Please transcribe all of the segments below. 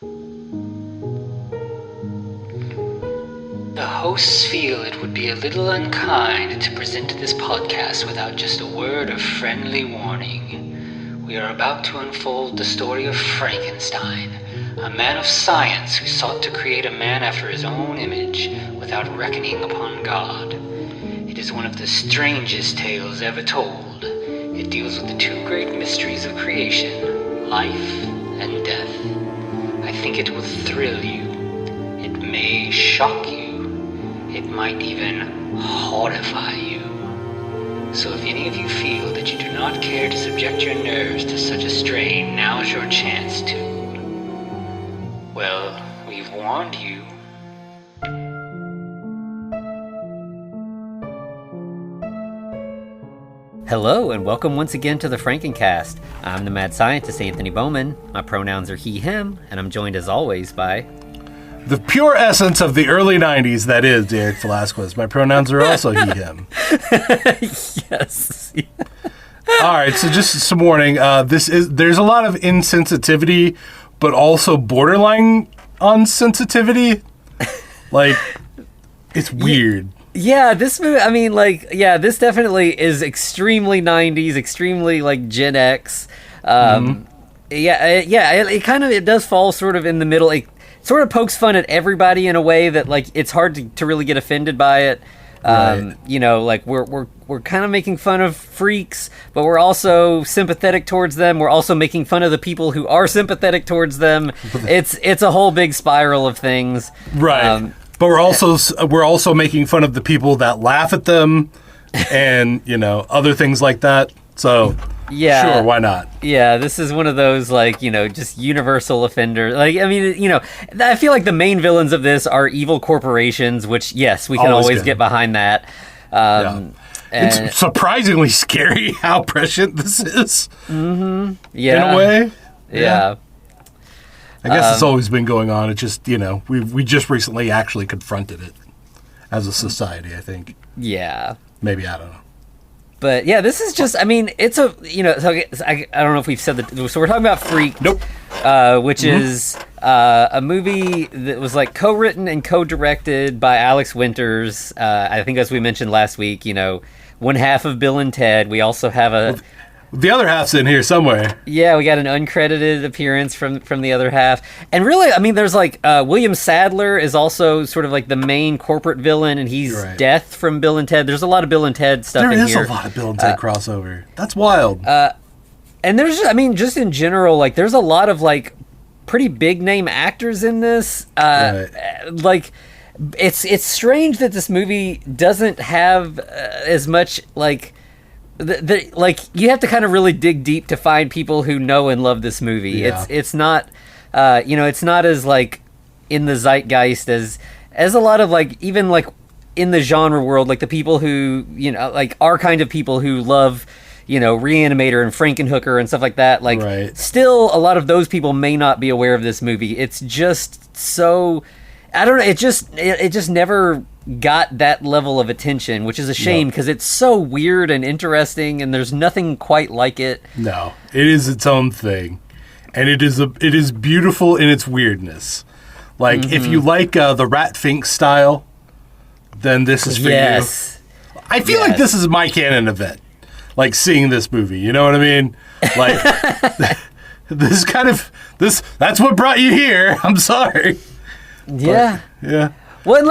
The hosts feel it would be a little unkind to present this podcast without just a word of friendly warning. We are about to unfold the story of Frankenstein, a man of science who sought to create a man after his own image without reckoning upon God. It is one of the strangest tales ever told. It deals with the two great mysteries of creation, life and death. I think it will thrill you. It may shock you. It might even horrify you. So if any of you feel that you do not care to subject your nerves to such a strain, now's your chance to. Well, we've warned you. Hello, and welcome once again to the Frankencast. I'm the mad scientist, Anthony Bowman. My pronouns are he, him, and I'm joined as always by... the pure essence of the early 90s, that is, Derek Velasquez. My pronouns are also he, him. Yes. All right, so just some warning. There's a lot of insensitivity, but also borderline unsensitivity. Like, it's weird. Yeah, this movie, this definitely is extremely 90s, extremely, Gen X. It does fall sort of in the middle. It sort of pokes fun at everybody in a way that, it's hard to really get offended by it. Right. We're kind of making fun of freaks, but we're also sympathetic towards them. We're also making fun of the people who are sympathetic towards them. It's a whole big spiral of things. Right. But we're also making fun of the people that laugh at them and, other things like that. So, yeah, sure, why not? Yeah, this is one of those, just universal offenders. I feel like the main villains of this are evil corporations, which, yes, we can always get behind that. It's surprisingly scary how prescient this is. Mm-hmm. Yeah. In a way. Yeah. I guess it's always been going on. It's just, we just recently actually confronted it as a society, I think. Yeah. Maybe, I don't know. But yeah, this is just, it's a, I don't know if we've said that. So we're talking about Freak. Nope. Which is a movie that was co-written and co-directed by Alex Winters. I think as we mentioned last week, one half of Bill and Ted. We also have the other half's in here somewhere. Yeah, we got an uncredited appearance from the other half. And really, there's William Sadler is also sort of the main corporate villain, and he's right. Death from Bill and Ted. There's a lot of Bill and Ted stuff in here. There is a lot of Bill and Ted crossover. That's wild. And there's, just in general, there's a lot of, pretty big name actors in this. Right. It's strange that this movie doesn't have as much, you have to kind of really dig deep to find people who know and love this movie. Yeah. It's not, it's not as in the zeitgeist as a lot of even in the genre world, the people who our kind of people who love Reanimator and Frankenhooker and stuff like that. Right. Still, a lot of those people may not be aware of this movie. It's just so, I don't know. It just never got that level of attention, which is a shame because it's so weird and interesting, and there's nothing quite like it. No, it is its own thing, and it is beautiful in its weirdness. If you like the Rat Fink style, then this is for you. I feel like this is my canon event. Seeing this movie, you know what I mean? This kind of that's what brought you here. I'm sorry. Yeah. But, yeah. Well,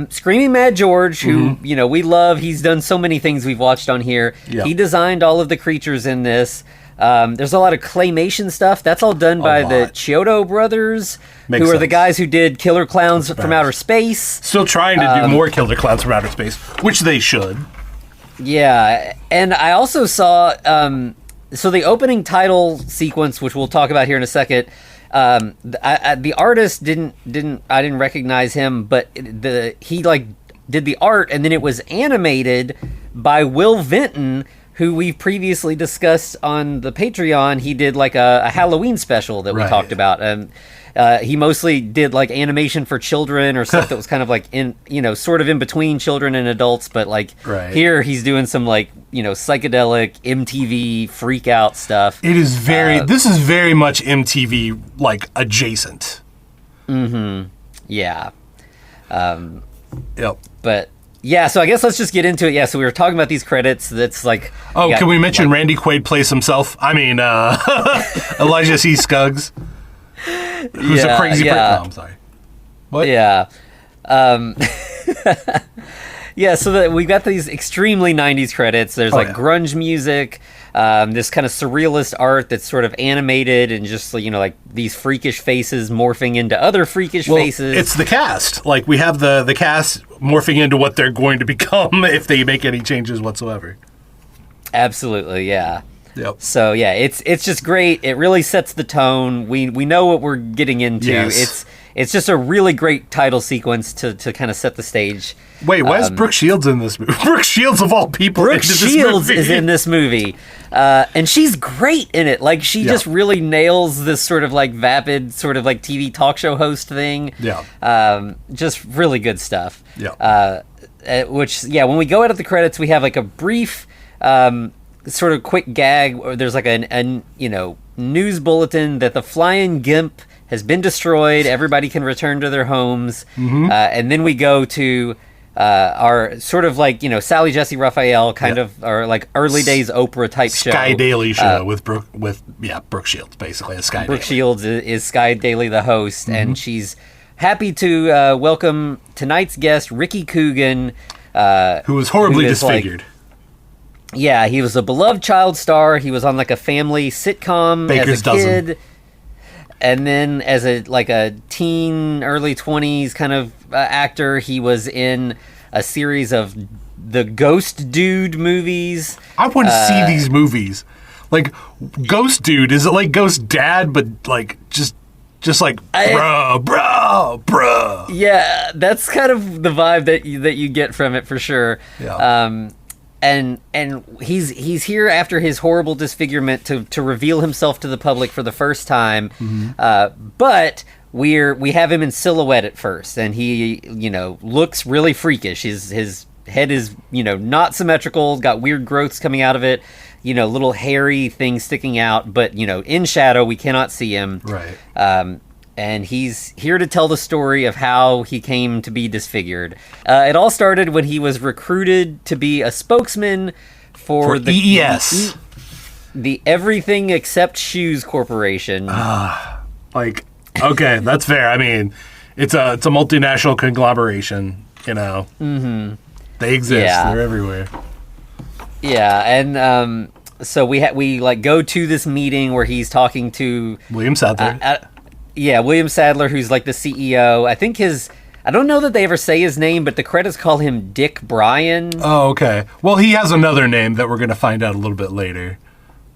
Screaming Mad George, who, we love, he's done so many things we've watched on here. Yep. He designed all of the creatures in this. There's a lot of claymation stuff. That's all done by the Chiodo brothers, Makes who are sense. the guys who did Killer Clowns from Outer Space. Still trying to do more Killer Clowns from Outer Space, which they should. Yeah, and I also saw, so the opening title sequence, which we'll talk about here in a second, the artist I didn't recognize him, but he did the art, and then it was animated by Will Vinton, who we've previously discussed on the Patreon. He did like a Halloween special that we talked about, and he mostly did like animation for children or stuff that was kind of like in, sort of in between children and adults. But like here, he's doing some like, psychedelic MTV freak out stuff. It is this is very much MTV like adjacent. Mm-hmm. Yeah. Yep. But yeah, so I guess let's just get into it. Yeah, so we were talking about these credits. That's like... Oh, can we mention Randy Quaid plays himself? I mean, Elijah C. Scuggs, who's a crazy person. No, I'm sorry. What? Yeah. Yeah, so we've got these extremely 90s credits. There's grunge music, this kind of surrealist art that's sort of animated and just, like these freakish faces morphing into other freakish faces. It's the cast. Like, we have the cast morphing into what they're going to become if they make any changes whatsoever. Absolutely, yeah. Yep. So, yeah, it's just great. It really sets the tone. We know what we're getting into. Yes. It's just a really great title sequence to kind of set the stage. Wait, why is Brooke Shields in this movie? Brooke Shields, of all people, Brooke Shields is in this movie. And she's great in it. Like, she just really nails this sort of, like, vapid sort of, like, TV talk show host thing. Yeah. Just really good stuff. Yeah. Which, when we go out of the credits, we have, like, a brief sort of quick gag. Or there's, like, a news bulletin that the Flying Gimp has been destroyed. Everybody can return to their homes. Mm-hmm. And then we go to our sort of like, Sally Jesse Raphael kind of, or like early days Oprah type show. Sky Daily show with Brooke Shields, basically. A Sky Brooke Daily. Shields is Sky Daily, the host, and she's happy to welcome tonight's guest, Ricky Coogan. Who was horribly disfigured. He was a beloved child star. He was on like a family sitcom Baker's as a kid. And then as a teen, early 20s kind of actor, he was in a series of the Ghost Dude movies. I want to see these movies. Like, Ghost Dude, is it like Ghost Dad, but like just like, bruh. Yeah, that's kind of the vibe that you get from it for sure. Yeah. And he's here after his horrible disfigurement to reveal himself to the public for the first time. Mm-hmm. But we have him in silhouette at first, and he looks really freakish. His head is not symmetrical, got weird growths coming out of it, little hairy things sticking out. But in shadow we cannot see him. Right. And he's here to tell the story of how he came to be disfigured. It all started when he was recruited to be a spokesman for the EES, the Everything Except Shoes Corporation. Okay, that's fair. I mean, it's a multinational conglomeration. Mm-hmm. They exist. Yeah. They're everywhere. Yeah, and so we go to this meeting where he's talking to William Sadler. William Sadler, who's like the CEO. I don't know that they ever say his name, but the credits call him Dick Bryan. Oh, okay. Well, he has another name that we're going to find out a little bit later.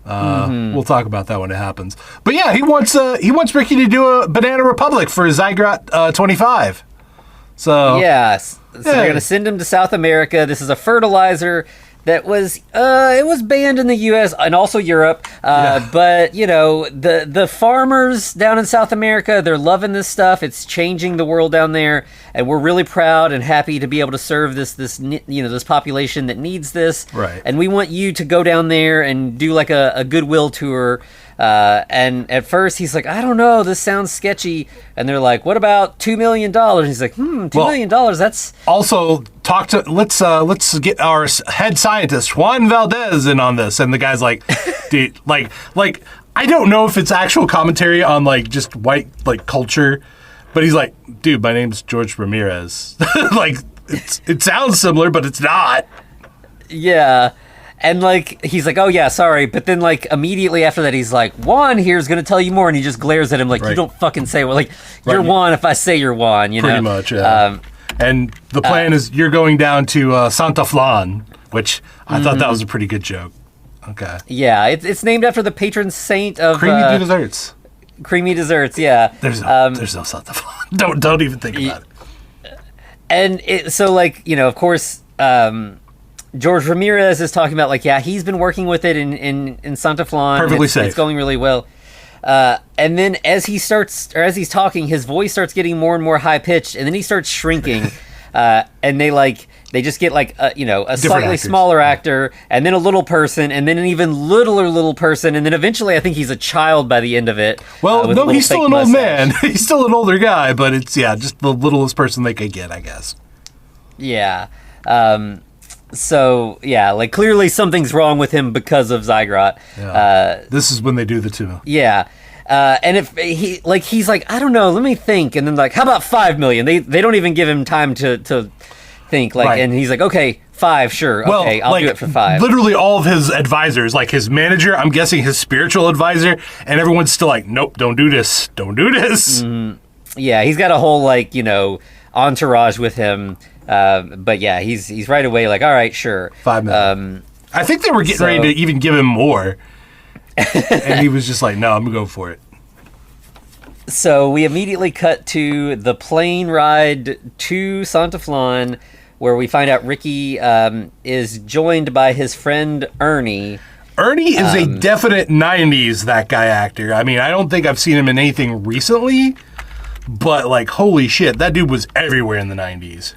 We'll talk about that when it happens. But yeah, he wants Ricky to do a Banana Republic for Zygote 25. So yes, they're going to send him to South America. This is a fertilizer that was it was banned in the U.S. and also Europe. But the farmers down in South America, they're loving this stuff. It's changing the world down there, and we're really proud and happy to be able to serve this population that needs this. Right. And we want you to go down there and do like a goodwill tour. And at first he's like, I don't know, this sounds sketchy. And they're like, what about $2 million? He's like, $2 million, that's... Also, let's get our head scientist, Juan Valdez, in on this. And the guy's like, dude, like, I don't know if it's actual commentary on, like, just white, like, culture. But he's like, dude, my name's George Ramirez. Like, it sounds similar, but it's not. Yeah. And, like, he's like, oh, yeah, sorry. But then, like, immediately after that, he's like, Juan here's going to tell you more. And he just glares at him like, you don't fucking say, well, like, you're Juan if I say you're Juan, Pretty much, yeah. And the plan is you're going down to Santa Flan, which I thought that was a pretty good joke. Okay. Yeah, it's named after the patron saint of... Creamy desserts. Creamy desserts, yeah. There's no Santa Flan. Don't even think about it. And so, like, of course... George Ramirez is talking about like, yeah, he's been working with it in Santa Flan. Perfectly safe. It's going really well. And then as he's talking, his voice starts getting more and more high pitched, and then he starts shrinking. And they just get like a slightly actors. smaller actor, and then a little person, and then an even littler little person, and then eventually I think he's a child by the end of it. Well, with a no, little he's still fake an old mustache. man. He's still an older guy, but it's just the littlest person they could get, I guess. Yeah. So yeah, like clearly something's wrong with him because of Zygrot. Yeah. This is when they do the two. Yeah. And if he's like, I don't know, let me think, and then like, how about 5 million? They don't even give him time to think, like, Right. and he's like, okay, 5, sure, Well, okay, I'll do it for 5. Literally all of his advisors, like his manager, I'm guessing his spiritual advisor, and everyone's still like, nope, don't do this. Don't do this. Yeah, he's got a whole entourage with him. But yeah, he's right away like, all right, sure. 5 million. I think they were getting ready to even give him more. And he was just like, no, I'm going to go for it. So we immediately cut to the plane ride to Santa Flan, where we find out Ricky is joined by his friend Ernie. Ernie is a definite 90s that guy actor. I mean, I don't think I've seen him in anything recently, but like, holy shit, that dude was everywhere in the 90s.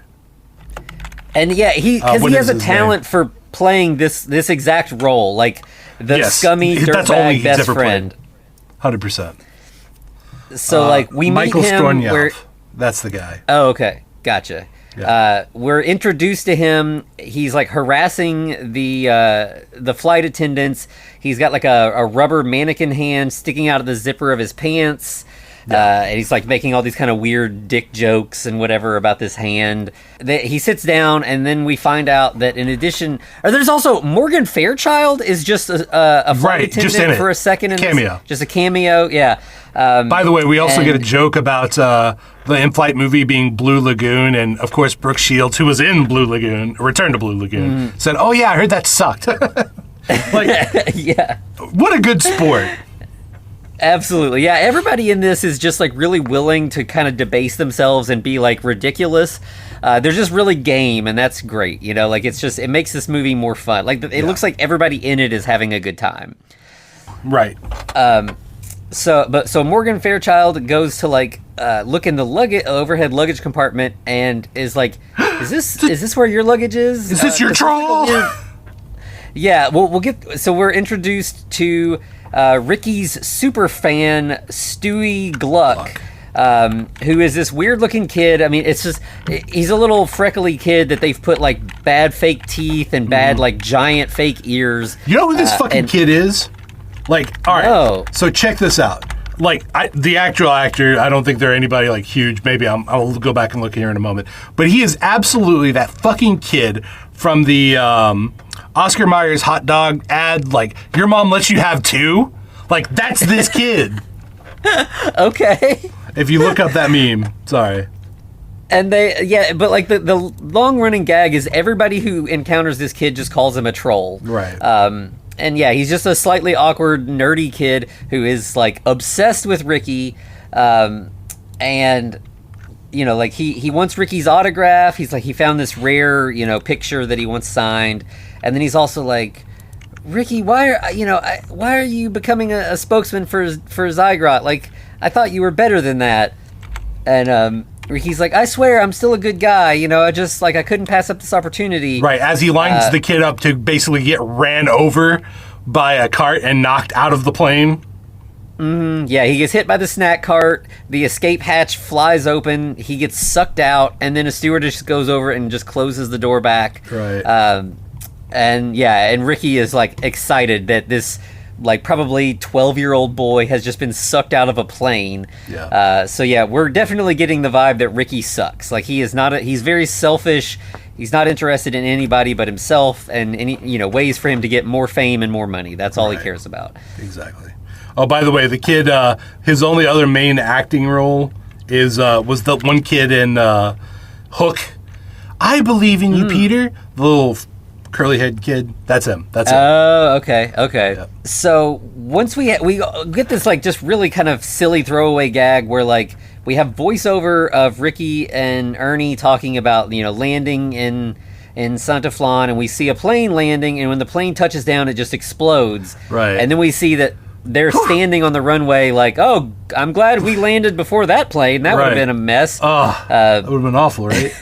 And yeah, he has a talent for playing this exact role, like the scummy dirtbag best friend. 100%. So like we Michael meet him Stornyav. That's the guy. Oh, okay, gotcha. Yeah. We're introduced to him. He's like harassing the flight attendants. He's got like a rubber mannequin hand sticking out of the zipper of his pants. And he's like making all these kind of weird dick jokes and whatever about this hand. He sits down, and then we find out that in addition, there's also Morgan Fairchild is just a flight attendant for a second. In cameo. Just a cameo, yeah. By the way, we also get a joke about the in-flight movie being Blue Lagoon, and of course Brooke Shields, who was in Blue Lagoon, Return to Blue Lagoon, said, "Oh yeah, I heard that sucked." Like, yeah. What a good sport. Absolutely. Yeah, everybody in this is just like really willing to kind of debase themselves and be like ridiculous. They're just really game, and that's great. Like it makes this movie more fun. Like it looks like everybody in it is having a good time. Right. So Morgan Fairchild goes to like look in the overhead luggage compartment and is like, is this where your luggage is? Is this your drawer? Yeah, we'll get. So we're introduced to Ricky's super fan, Stewie Gluck, who is this weird looking kid. I mean, he's a little freckly kid that they've put like bad fake teeth and bad like giant fake ears. You know who this fucking kid is? Like, all right. No. So check this out. Like, the actual actor, I don't think they're anybody like huge. Maybe I'll go back and look here in a moment. But he is absolutely that fucking kid from the Oscar Mayer's hot dog ad. Like, your mom lets you have 2. Like, that's this kid. Okay. If you look up that meme, sorry. And but like the long running gag is everybody who encounters this kid just calls him a troll. Right. And yeah, he's just a slightly awkward, nerdy kid who is like obsessed with Ricky. And like he wants Ricky's autograph. He's like, he found this rare, picture that he wants signed. And then he's also like, Ricky, why are you becoming a spokesman for Zygrot? Like, I thought you were better than that. And Ricky's like, I swear I'm still a good guy. I just I couldn't pass up this opportunity. Right, as he lines the kid up to basically get ran over by a cart and knocked out of the plane. Yeah, he gets hit by the snack cart. The escape hatch flies open. He gets sucked out, and then a stewardess just goes over and just closes the door back. Right. And Ricky is like excited that this like probably 12-year-old boy has just been sucked out of a plane. Yeah. So yeah, we're definitely getting the vibe that Ricky sucks. Like he's very selfish. He's not interested in anybody but himself and any ways for him to get more fame and more money. That's all he cares about. Exactly. Oh, by the way, the kid, his only other main acting role was the one kid in Hook. I believe in you, Peter. The little curly head kid. That's him. That's him. Oh, okay. Yeah. So once we get this like just really kind of silly throwaway gag where like we have voiceover of Ricky and Ernie talking about landing in in Santa Flan, and we see a plane landing, and when the plane touches down, it just explodes. Right. And then we see that they're standing on the runway like, oh, I'm glad we landed before that plane. That would have been a mess. That would have been awful, right?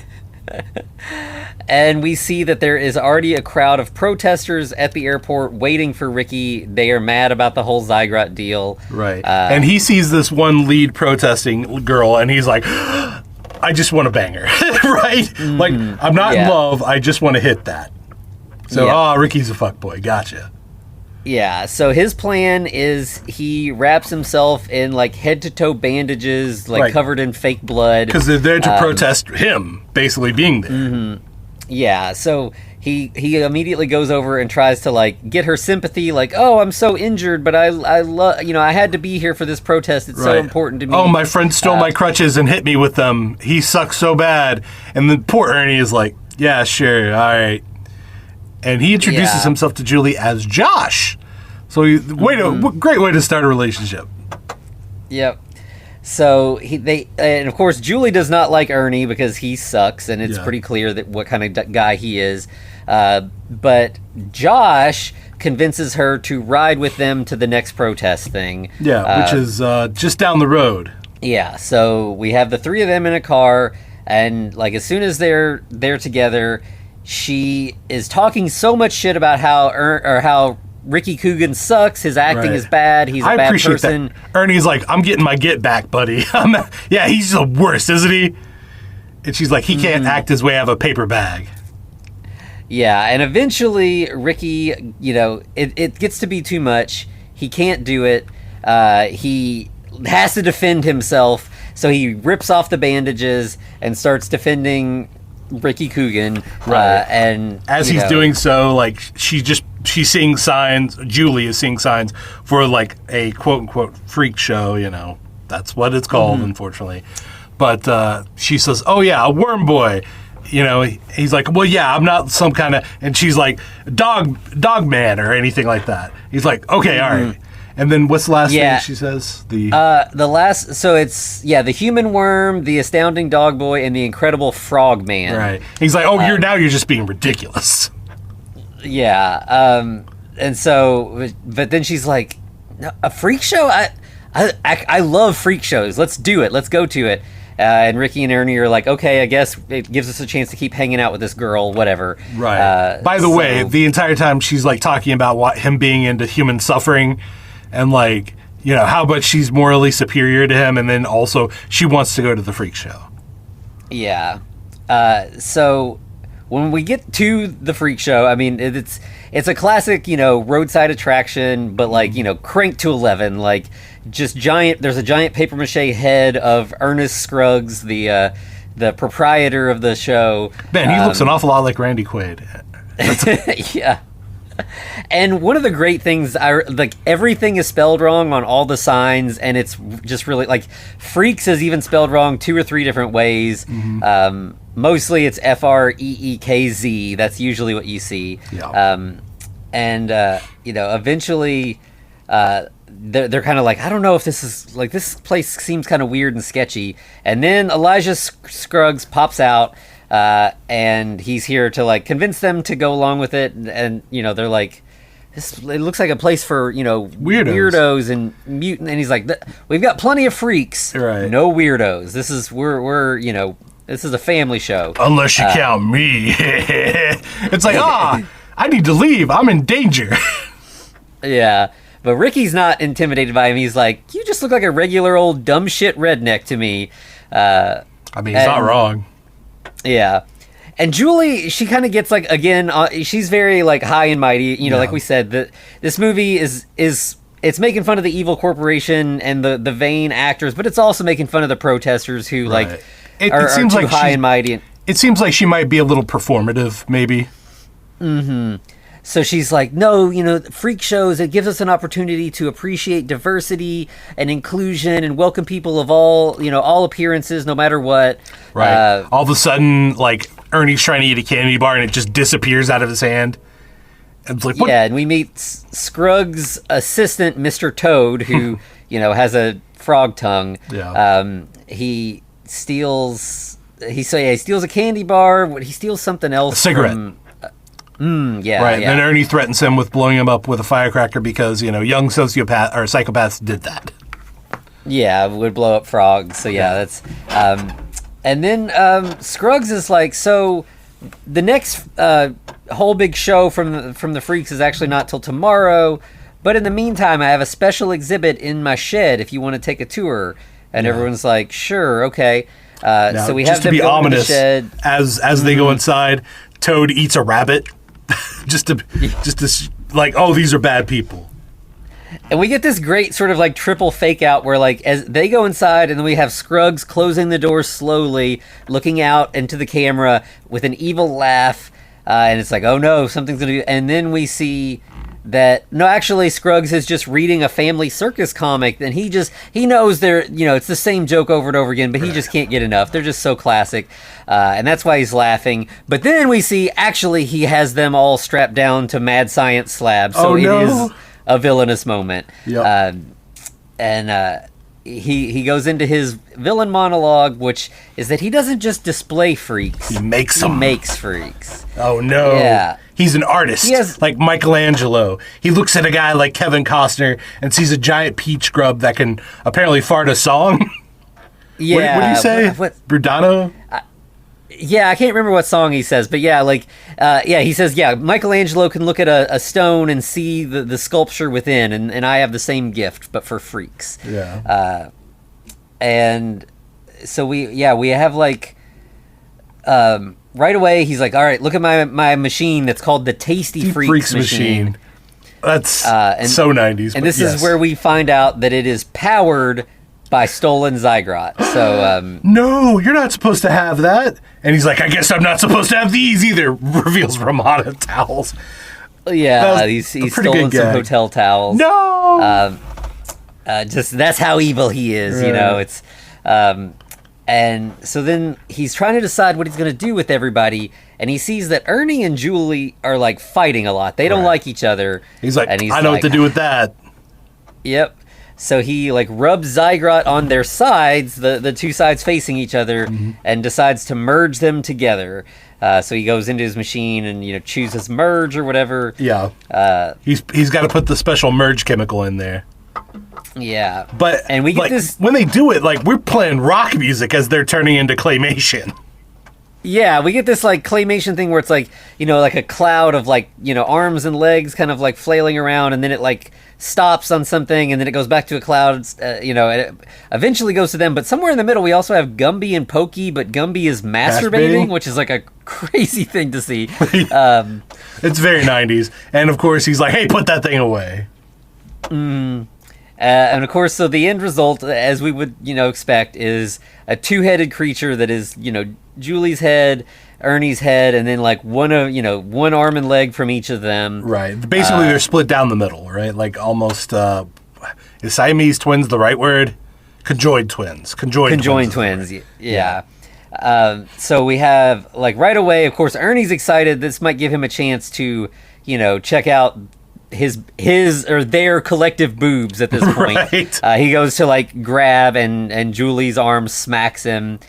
And we see that there is already a crowd of protesters at the airport waiting for Ricky. They are mad about the whole Zygote deal. Right. And he sees this one lead protesting girl, and he's like, I just want to bang her. Right? Mm-hmm. Like, I'm not in love. I just want to hit that. So, Ricky's a fuckboy. Gotcha. Yeah, so his plan is he wraps himself in, like, head-to-toe bandages, like, covered in fake blood. Because they're there to protest him basically being there. Mm-hmm. Yeah, so he immediately goes over and tries to, like, get her sympathy, like, oh, I'm so injured, but I love, I had to be here for this protest. It's so important to me. Oh, my friend stole my crutches and hit me with them. He sucks so bad. And then poor Ernie is like, yeah, sure, all right. And he introduces himself to Julie as Josh. So, great way to start a relationship. Yep. So and of course Julie does not like Ernie because he sucks, and it's pretty clear that what kind of guy he is. But Josh convinces her to ride with them to the next protest thing. Yeah, which is just down the road. Yeah. So we have the three of them in a car, and like as soon as they're together, she is talking so much shit about how Ricky Coogan sucks. His acting is bad. He's a bad person. That. Ernie's like, I'm getting my get back, buddy. Yeah, he's the worst, isn't he? And she's like, he can't act his way out of a paper bag. Yeah, and eventually Ricky, it gets to be too much. He can't do it. He has to defend himself, so he rips off the bandages and starts defending Ricky Coogan. Right. And as he's doing so, like, she's seeing signs, Julie is seeing signs for, like, a quote-unquote freak show, That's what it's called, unfortunately. But she says, oh, yeah, a worm boy. He's like, well, yeah, I'm not some kind of... And she's like, dog man or anything like that. He's like, okay, all right. And then what's the last thing she says? The last... So it's, the human worm, the astounding dog boy, and the incredible frog man. Right. He's like, oh, you're just being ridiculous. Yeah. And so... But then she's like, a freak show? I love freak shows. Let's do it. Let's go to it. And Ricky and Ernie are like, okay, I guess it gives us a chance to keep hanging out with this girl, whatever. Right. By the way, the entire time she's like talking about him being into human suffering and like, how much she's morally superior to him. And then also she wants to go to the freak show. Yeah. So when we get to the freak show, I mean, it's a classic, roadside attraction, but like, cranked to 11, like just giant. There's a giant papier-mâché head of Ernest Scruggs, the proprietor of the show. Man, he looks an awful lot like Randy Quaid. Yeah. And one of the great things, everything is spelled wrong on all the signs, and it's just really, like, Freaks is even spelled wrong 2 or 3 different ways. Mostly it's Freekz. That's usually what you see. Yeah. Eventually, they're kind of like, I don't know if this is, like, this place seems kind of weird and sketchy. And then Elijah Scruggs pops out, and he's here to, like, convince them to go along with it. And they're like, it looks like a place for, weirdos and mutant. And he's like, we've got plenty of freaks. Right. No weirdos. This is, this is a family show. Unless you count me. It's like, I need to leave. I'm in danger. Yeah. But Ricky's not intimidated by him. He's like, you just look like a regular old dumb shit redneck to me. I mean, he's not wrong. Yeah. And Julie, she kind of gets, like, again, she's very, like, high and mighty. Like we said, this movie is it's making fun of the evil corporation and the vain actors, but it's also making fun of the protesters who, like, are too like high and mighty. It seems like she might be a little performative, maybe. Mm-hmm. So she's like, no, freak shows, it gives us an opportunity to appreciate diversity and inclusion and welcome people of all appearances, no matter what. Right. All of a sudden, like, Ernie's trying to eat a candy bar and it just disappears out of his hand. And it's like, what? Yeah, and we meet Scruggs' assistant, Mr. Toad, who, has a frog tongue. Yeah. He steals he steals a candy bar. He steals something else. A cigarette. Yeah. Right. Yeah. And then Ernie threatens him with blowing him up with a firecracker because, young sociopath or psychopaths did that. Yeah, would blow up frogs. So yeah, that's. And then Scruggs is like, so the next whole big show from the Freaks is actually not till tomorrow. But in the meantime, I have a special exhibit in my shed if you want to take a tour. And everyone's like, sure, okay. Now, so we just have to them be go ominous, in the shed. as they go inside, Toad eats a rabbit, just to like, oh, these are bad people. And we get this great sort of like triple fake out where like as they go inside and then we have Scruggs closing the door slowly, looking out into the camera with an evil laugh. And it's like, oh no, something's going to be... And then we see that, no, actually Scruggs is just reading a Family Circus comic and he knows they're, it's the same joke over and over again, but he just can't get enough. They're just so classic. And that's why he's laughing. But then we see actually he has them all strapped down to mad science slabs. So it is a villainous moment. Yep. He goes into his villain monologue, which is that he doesn't just display freaks. He makes freaks. Oh, no. Yeah. He's an artist, like Michelangelo. He looks at a guy like Kevin Costner and sees a giant peach grub that can apparently fart a song. Yeah. What do you say? Brudano? Yeah, I can't remember what song he says, but yeah, he says, Michelangelo can look at a stone and see the sculpture within, and I have the same gift, but for freaks. Yeah. And so we have like, right away, he's like, all right, look at my machine that's called the Tasty Freaks machine. That's so 90s. And this is where we find out that it is powered by stolen Zygrot. So no, you're not supposed to have that. And he's like, I guess I'm not supposed to have these either. Reveals Ramada towels. Yeah, he's stolen some hotel towels. No. Just that's how evil he is. Right. It's and so then he's trying to decide what he's going to do with everybody, and he sees that Ernie and Julie are like fighting a lot. They don't like each other. He's like, I know what to do with that. Yep. So he like rubs Zygrot on their sides, the two sides facing each other, and decides to merge them together. So he goes into his machine and chooses merge or whatever. Yeah. He's got to put the special merge chemical in there. Yeah. And we get this when they do it, like we're playing rock music as they're turning into claymation. Yeah, we get this like claymation thing where it's like, like a cloud of like, arms and legs kind of like flailing around, and then it like stops on something, and then it goes back to a cloud, and it eventually goes to them. But somewhere in the middle, we also have Gumby and Pokey, but Gumby is masturbating, which is like a crazy thing to see. It's very 90s. And of course, he's like, hey, put that thing away. And of course, so the end result, as we would, expect, is a two-headed creature that is, Julie's head, Ernie's head, and then like one arm and leg from each of them. Right. Basically, they're split down the middle, right? Like almost, is Siamese twins the right word? Conjoined twins. Conjoined twins. Yeah. So we have like right away, of course, Ernie's excited. This might give him a chance to, check out his or their collective boobs at this point. Right. He goes to like grab and Julie's arm smacks him.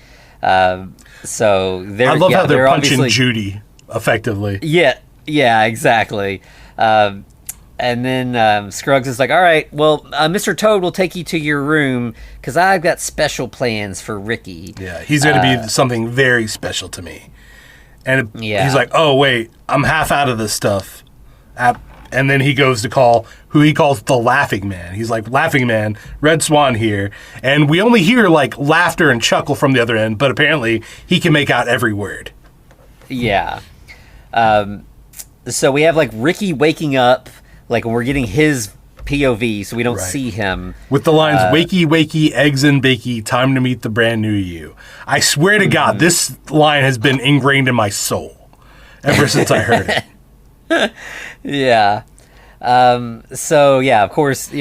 So they're, I love how they're punching Judy effectively. Yeah, exactly. And then Scruggs is like, all right, well, Mr. Toad will take you to your room because I've got special plans for Ricky. Yeah, he's going to be something very special to me. And he's like, oh, wait, I'm half out of this stuff. And then he goes to call who he calls the Laughing Man. He's like, Laughing Man, Red Swan here. And we only hear like laughter and chuckle from the other end, but apparently he can make out every word. Yeah. So we have like Ricky waking up, like we're getting his POV, so we don't see him. With the lines, wakey, wakey, eggs and bakey, time to meet the brand new you. I swear to God, this line has been ingrained in my soul ever since I heard it. Yeah. So yeah, of course,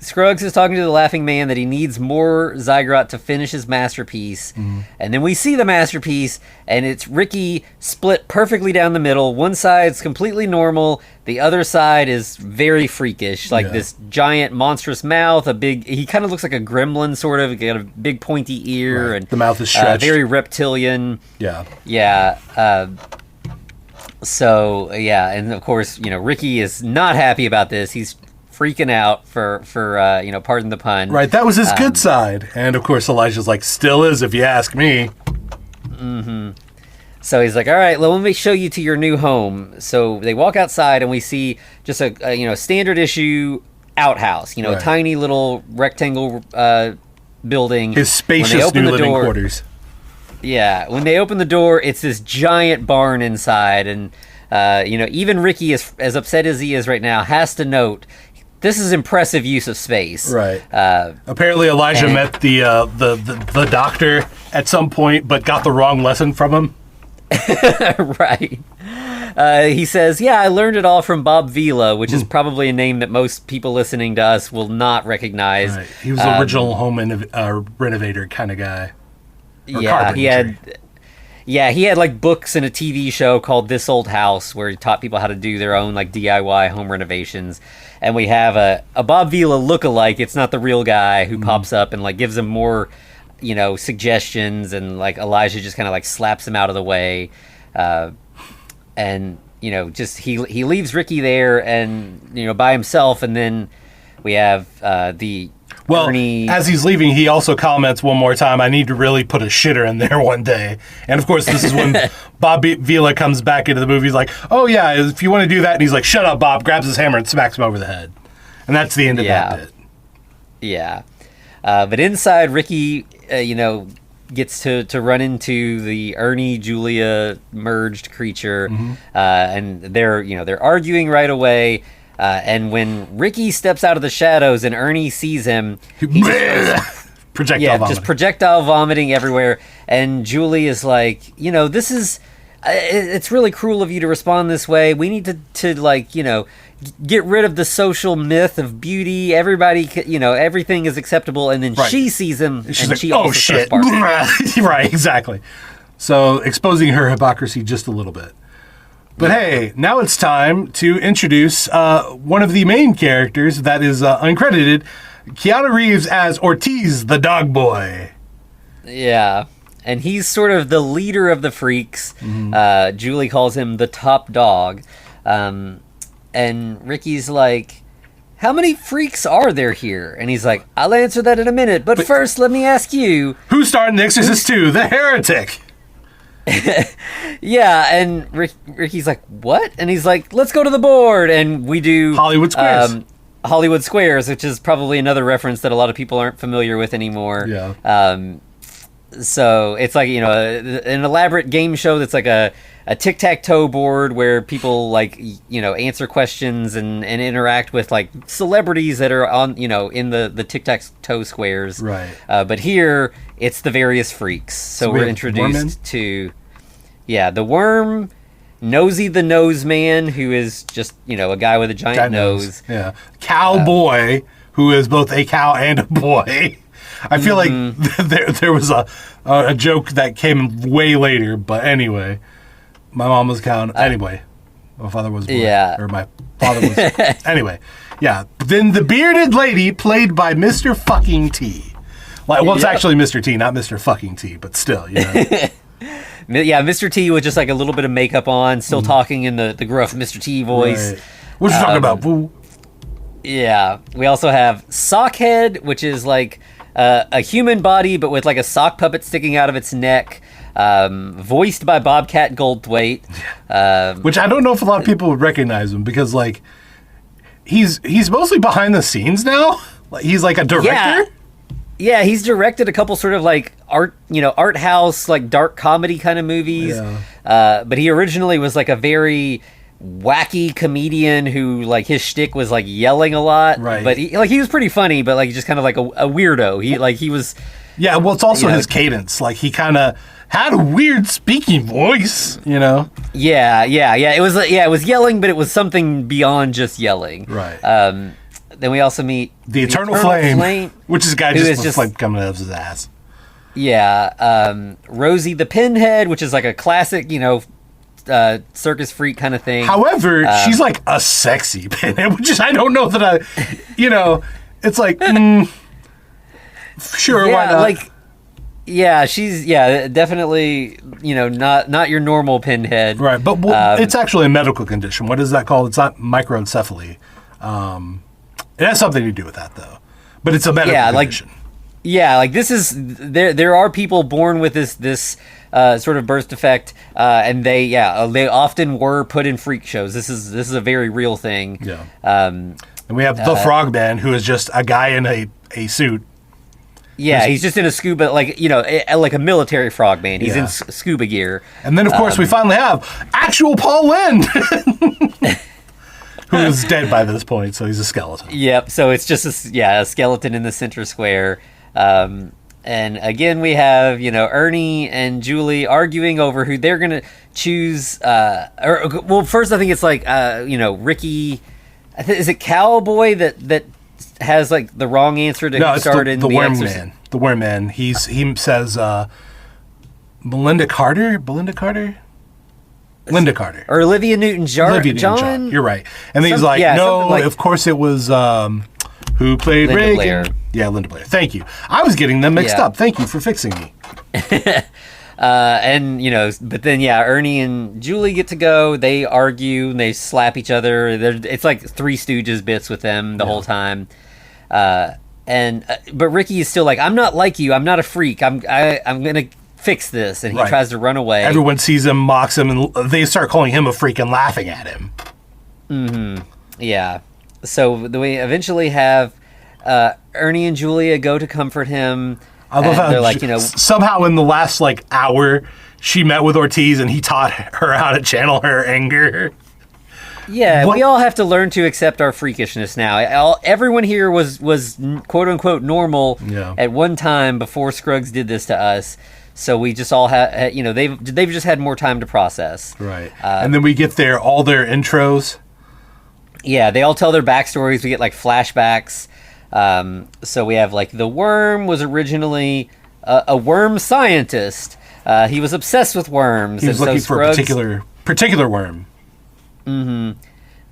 Scruggs is talking to the Laughing Man that he needs more Zygrot to finish his masterpiece. And then we see the masterpiece, and it's Ricky split perfectly down the middle. One side's completely normal. The other side is very freakish, like this giant monstrous mouth, he kind of looks like a gremlin, sort of. Got a big pointy ear. And the mouth is stretched. Very reptilian. Yeah. Yeah. And of course, Ricky is not happy about this. He's freaking out for pardon the pun. Right, that was his good side. And of course Elijah's like, still is if you ask me. So he's like, all right, let me show you to your new home. So they walk outside and we see just a standard issue outhouse, a tiny little rectangle building. His spacious new living quarters. Yeah, when they open the door, it's this giant barn inside, and even Ricky, as upset as he is right now, has to note this is impressive use of space. Right. Apparently, Elijah met the doctor at some point, but got the wrong lesson from him. Right. He says, "Yeah, I learned it all from Bob Vila," which is probably a name that most people listening to us will not recognize. Right. He was the original home renovator kind of guy. Yeah, he had like books and a TV show called This Old House where he taught people how to do their own like DIY home renovations. And we have a Bob Vila lookalike. It's not the real guy who pops up and like gives him more, suggestions, and like Elijah just kind of like slaps him out of the way. And just he leaves Ricky there and by himself, and then we have Ernie. As he's leaving, he also comments one more time, I need to really put a shitter in there one day. And of course, this is when Bob Vila comes back into the movie. He's like, oh yeah, if you want to do that. And he's like, shut up, Bob, grabs his hammer and smacks him over the head. And that's the end of that bit. Yeah. But inside, Ricky, gets to run into the Ernie Julia merged creature. And they're arguing right away. And when Ricky steps out of the shadows and Ernie sees him, he just projectile vomiting everywhere. And Julie is like, this is, it's really cruel of you to respond this way. We need to get rid of the social myth of beauty. Everybody, everything is acceptable. And then she sees him, and she's like, she oh also shit. starts barking. Right, exactly. So exposing her hypocrisy just a little bit. But hey, now it's time to introduce one of the main characters that is uncredited, Keanu Reeves as Ortiz, the dog boy. Yeah, and he's sort of the leader of the freaks. Julie calls him the top dog. And Ricky's like, how many freaks are there here? And he's like, I'll answer that in a minute, but first let me ask you. Who starred in Exorcist 2? The Heretic. Yeah, and Ricky's like, what? And he's like, let's go to the board. And we do Hollywood Squares. Hollywood Squares, which is probably another reference that a lot of people aren't familiar with anymore. Yeah. So it's like, an elaborate game show that's like a tic-tac-toe board where people like, answer questions and interact with like celebrities that are on, in the tic-tac-toe squares. Right. But here it's the various freaks. So we're introduced to, the worm, Nosy the Nose Man, who is just, a guy with a giant nose. Yeah. Cowboy, who is both a cow and a boy. I feel like there was a joke that came way later, but anyway, my mom was counting. Anyway, my father was boy, or my father was. Anyway, yeah. Then the bearded lady, played by Mr. Fucking T. It's actually Mr. T, not Mr. Fucking T, but still, Yeah, Mr. T with just like a little bit of makeup on, still talking in the gruff Mr. T voice. Right. What you talking about, boo? Yeah. We also have Sockhead, which is like a human body, but with like a sock puppet sticking out of its neck, voiced by Bobcat Goldthwait. Which I don't know if a lot of people would recognize him, because like he's mostly behind the scenes now. He's like a director. Yeah, he's directed a couple sort of like art house, like dark comedy kind of movies. Yeah. But he originally was like a very wacky comedian who like his shtick was like yelling a lot. Right. But he was pretty funny, but like just kind of like a weirdo. He was. Yeah, well, it's also his cadence. Like he kind of had a weird speaking voice, Yeah. It was yelling, but it was something beyond just yelling. Right. Then we also meet the Eternal Flame, which is a guy just with flame coming out of his ass. Yeah. Rosie the Pinhead, which is like a classic, circus freak kind of thing. However, she's like a sexy Pinhead, which is, I don't know that it's like, sure, why not? She's definitely not your normal Pinhead, right? But it's actually a medical condition. What is that called? It's not microencephaly. It has something to do with that though, but it's a medical condition. This is there are people born with this sort of birth defect, and they often were put in freak shows. This is a very real thing. Yeah. And we have the Frogman, who is just a guy in a suit. Yeah, he's just in a scuba, like a military frogman. He's in scuba gear. And then, of course, we finally have actual Paul Lynde, who is dead by this point, so he's a skeleton. Yep, so it's just a skeleton in the center square. And again, we have, Ernie and Julie arguing over who they're going to choose. First, I think it's like, Ricky, is it Cowboy that has like the wrong answer to who started the the Worm answers. Man. The Worm Man. He says Linda Carter. Or Olivia Newton-John. You're right. And he's like, no, of course it was who played Linda Reagan. Blair. Yeah, Linda Blair. Thank you. I was getting them mixed up. Thank you for fixing me. But then Ernie and Julie get to go. They argue and they slap each other. It's like Three Stooges bits with them the whole time. But Ricky is still like, I'm not like you. I'm not a freak. I'm gonna fix this, and he tries to run away. Everyone sees him, mocks him, and they start calling him a freak and laughing at him. Mm-hmm. Yeah. So we eventually have Ernie and Julia go to comfort him. I love how they're like, somehow in the last hour, she met with Ortiz and he taught her how to channel her anger. Yeah, we all have to learn to accept our freakishness now. Everyone here was quote unquote normal at one time before Scruggs did this to us. So we just all have, they've just had more time to process. Right. And then we get all their intros. Yeah, they all tell their backstories. We get flashbacks. So we have the worm was originally a worm scientist. He was obsessed with worms. He was looking for a particular worm. Mm-hmm.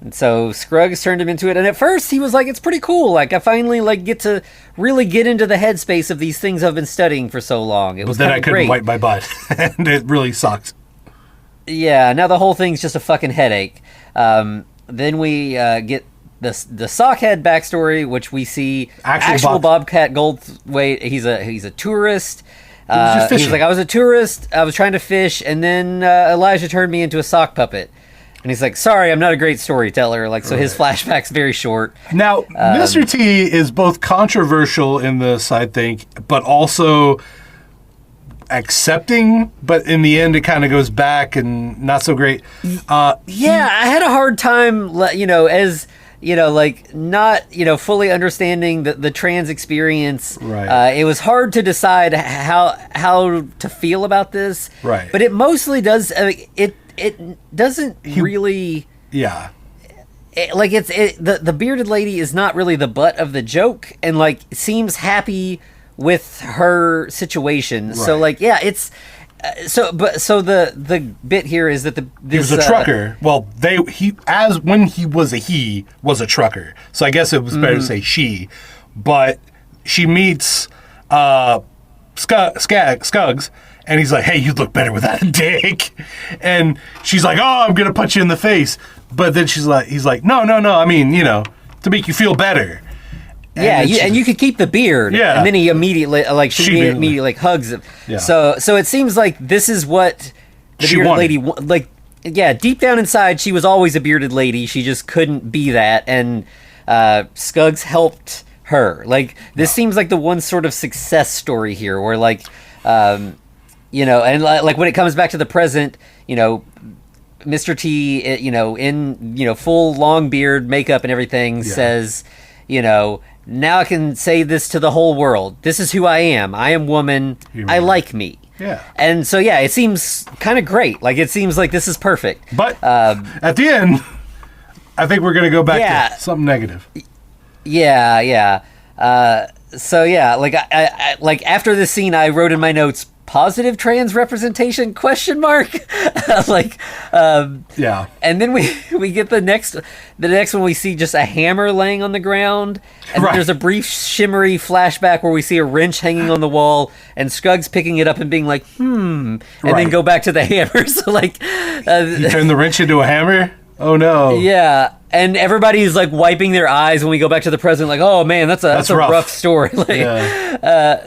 And so Scruggs turned him into it. And at first he was like, it's pretty cool. I finally get to really get into the headspace of these things I've been studying for so long. It was then I couldn't great. wipe my butt. And it really sucked. Yeah, now the whole thing's just a fucking headache. Then we get the Sockhead backstory, which we see actual Bobcat Goldthwait. He's a tourist. He was like, I was a tourist. I was trying to fish, and then Elijah turned me into a sock puppet. And he's like, sorry, I'm not a great storyteller. So his flashback's very short. Now, Mr. T is both controversial in this, I think, but also accepting, but in the end it kind of goes back and not so great. I had a hard time, not fully understanding the trans experience. Right. It was hard to decide how to feel about this. Right. But it mostly does. It doesn't really. Yeah. The bearded lady is not really the butt of the joke, and seems happy with her situation. Right. So it's so the bit here is that he was a trucker. Well, when he was a trucker. So I guess it was better to say she, but she meets Scuggs. And he's like, hey, you'd look better without a dick. And she's like, oh, I'm going to punch you in the face. But then he's like, no. I mean, to make you feel better. And and you could keep the beard. Yeah. And then he immediately, she immediately hugs him. Yeah. So it seems like this is what the bearded lady, deep down inside, she was always a bearded lady. She just couldn't be that. And Scuggs helped her. This seems like the one sort of success story here where and when it comes back to the present, Mr. T, in full long beard, makeup, and everything, says, now I can say this to the whole world. This is who I am. I am woman. I like me. Yeah. And so it seems kind of great. It seems like this is perfect. But at the end, I think we're going to go back to something negative. Yeah, yeah. So yeah, like like after this scene, I wrote in my notes, positive trans representation question mark like Yeah. and then we get the next one. We see just a hammer laying on the ground, and Right. there's a brief shimmery flashback where we see a wrench hanging on the wall and Scruggs picking it up and being like and then Right. go back to the hammer. So like You turn the wrench into a hammer? Oh no. yeah, and everybody's like wiping their eyes when we go back to the present, like, oh man, that's a rough story. Like, Yeah.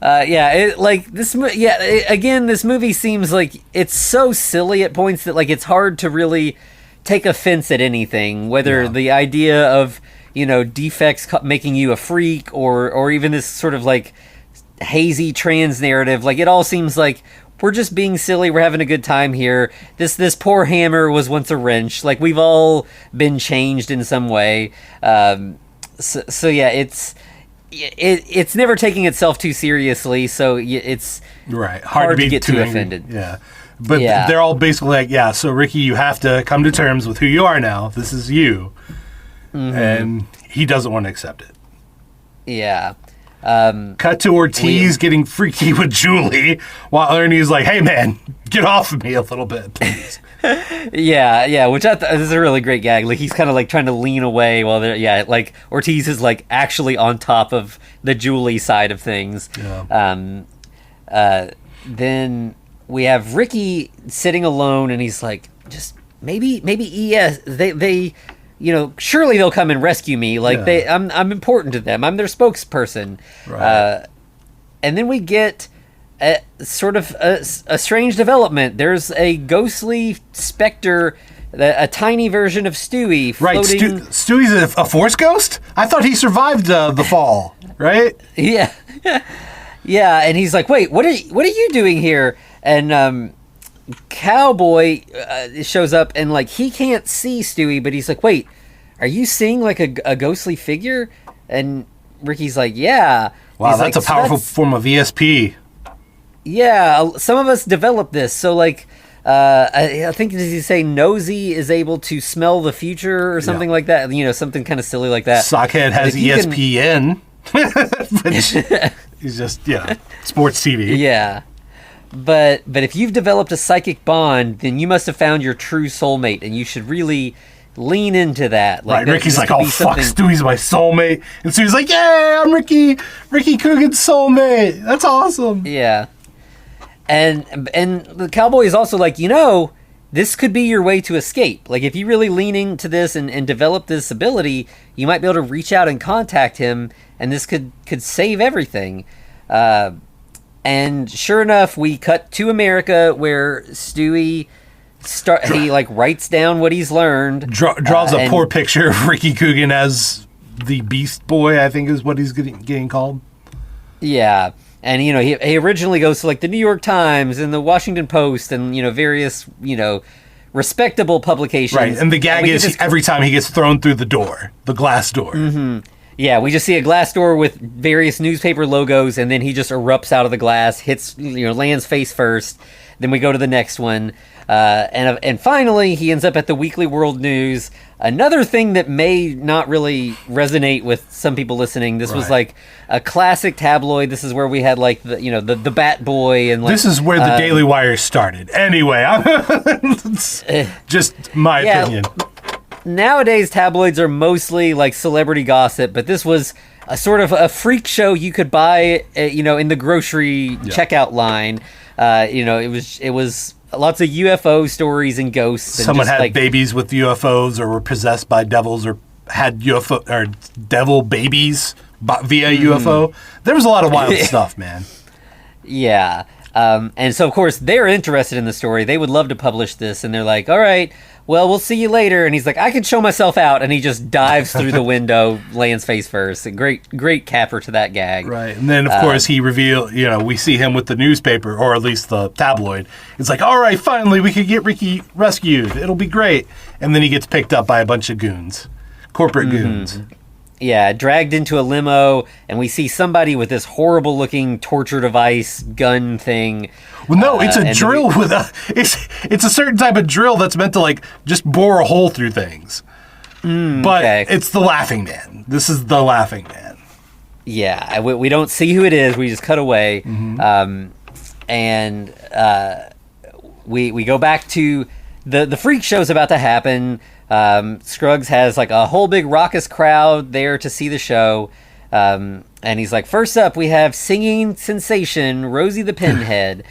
yeah, again, this movie seems like it's so silly at points that like it's hard to really take offense at anything, whether the idea of, you know, defects making you a freak, or even this sort of like hazy trans narrative. Like, it all seems like we're just being silly. We're having a good time here. This poor hammer was once a wrench. Like, we've all been changed in some way. So yeah, it's never taking itself too seriously. So it's Right. hard to be get too angry. offended. Yeah. But Yeah. they're all basically like, yeah, so Ricky, you have to come to terms with who you are now. This is you. And he doesn't want to accept it. Yeah. Cut to Ortiz getting freaky with Julie while Ernie's like, hey man, get off of me a little bit, please. Yeah, which this is a really great gag. Like, he's kind of like trying to lean away while they're, like Ortiz is like actually on top of the Julie side of things. Yeah. Then we have Ricky sitting alone, and he's like, just maybe ES, they you know, surely they'll come and rescue me. Like, Yeah. I'm important to them. I'm their spokesperson. Right. And then we get a sort of a strange development. There's a ghostly specter, a tiny version of Stewie floating. Right, Stewie's a force ghost? I thought he survived the fall, right? Yeah. Yeah, and he's like, wait, what are you doing here? And Cowboy shows up, and like, he can't see Stewie, but he's like, wait, are you seeing like a ghostly figure? And Ricky's like, yeah. Wow, He's that's like, a powerful form of ESP. Yeah, some of us developed this. So like, I think, does he say Nosy is able to smell the future or something like that? You know, something kind of silly like that. Sockhead has If you can- ESPN. Which he's just, sports TV. Yeah. But if you've developed a psychic bond, then you must have found your true soulmate, and you should really lean into that. Like, Right, Ricky's this like, could oh, be fuck, something- Stewie's my soulmate. And Stewie's like, yeah, I'm Ricky Coogan's soulmate. That's awesome. Yeah. And the Cowboy is also like, you know, this could be your way to escape. Like, if you really lean into this and develop this ability, you might be able to reach out and contact him, and this could save everything. And sure enough, we cut to America, where Stewie he like writes down what he's learned. Draws a and- poor picture of Ricky Coogan as the Beast Boy, I think is what he's getting called. Yeah. And, you know, he originally goes to, like, the New York Times and the Washington Post and, you know, various, you know, respectable publications. Right, and the gag we is just- every time he gets thrown through the door, the glass door. Yeah, we just see a glass door with various newspaper logos, and then he just erupts out of the glass, hits, you know, lands face first. Then we go to the next one. And finally, he ends up at the Weekly World News. Another thing that may not really resonate with some people listening. This was Right. like a classic tabloid. This is where we had like the Bat Boy and like This is where the Daily Wire started. Anyway, it's just my opinion. Nowadays, tabloids are mostly like celebrity gossip, but this was a sort of a freak show you could buy, you know, in the grocery checkout line. You know, it was lots of UFO stories and ghosts. And Someone just, had like, babies with UFOs, or were possessed by devils, or had UFO or devil babies via UFO. There was a lot of wild stuff, man. Yeah. And so, of course, they're interested in the story. They would love to publish this, and they're like, all right, well, we'll see you later. And he's like, I can show myself out. And he just dives through the window, lands face first. A great capper to that gag. Right. And then, of course, he we see him with the newspaper, or at least the tabloid. It's like, all right, finally, we can get Ricky rescued. It'll be great. And then he gets picked up by a bunch of goons, corporate goons. Yeah, dragged into a limo, and we see somebody with this horrible-looking torture device gun thing. Well, no, it's a and drill with a... It's a certain type of drill that's meant to, like, just bore a hole through things. But it's the Laughing Man. This is the Laughing Man. Yeah, we don't see who it is. We just cut away. And we go back to the freak show's about to happen. Scruggs has like a whole big raucous crowd there to see the show. And he's like, first up, we have singing sensation, Rosie the Pinhead.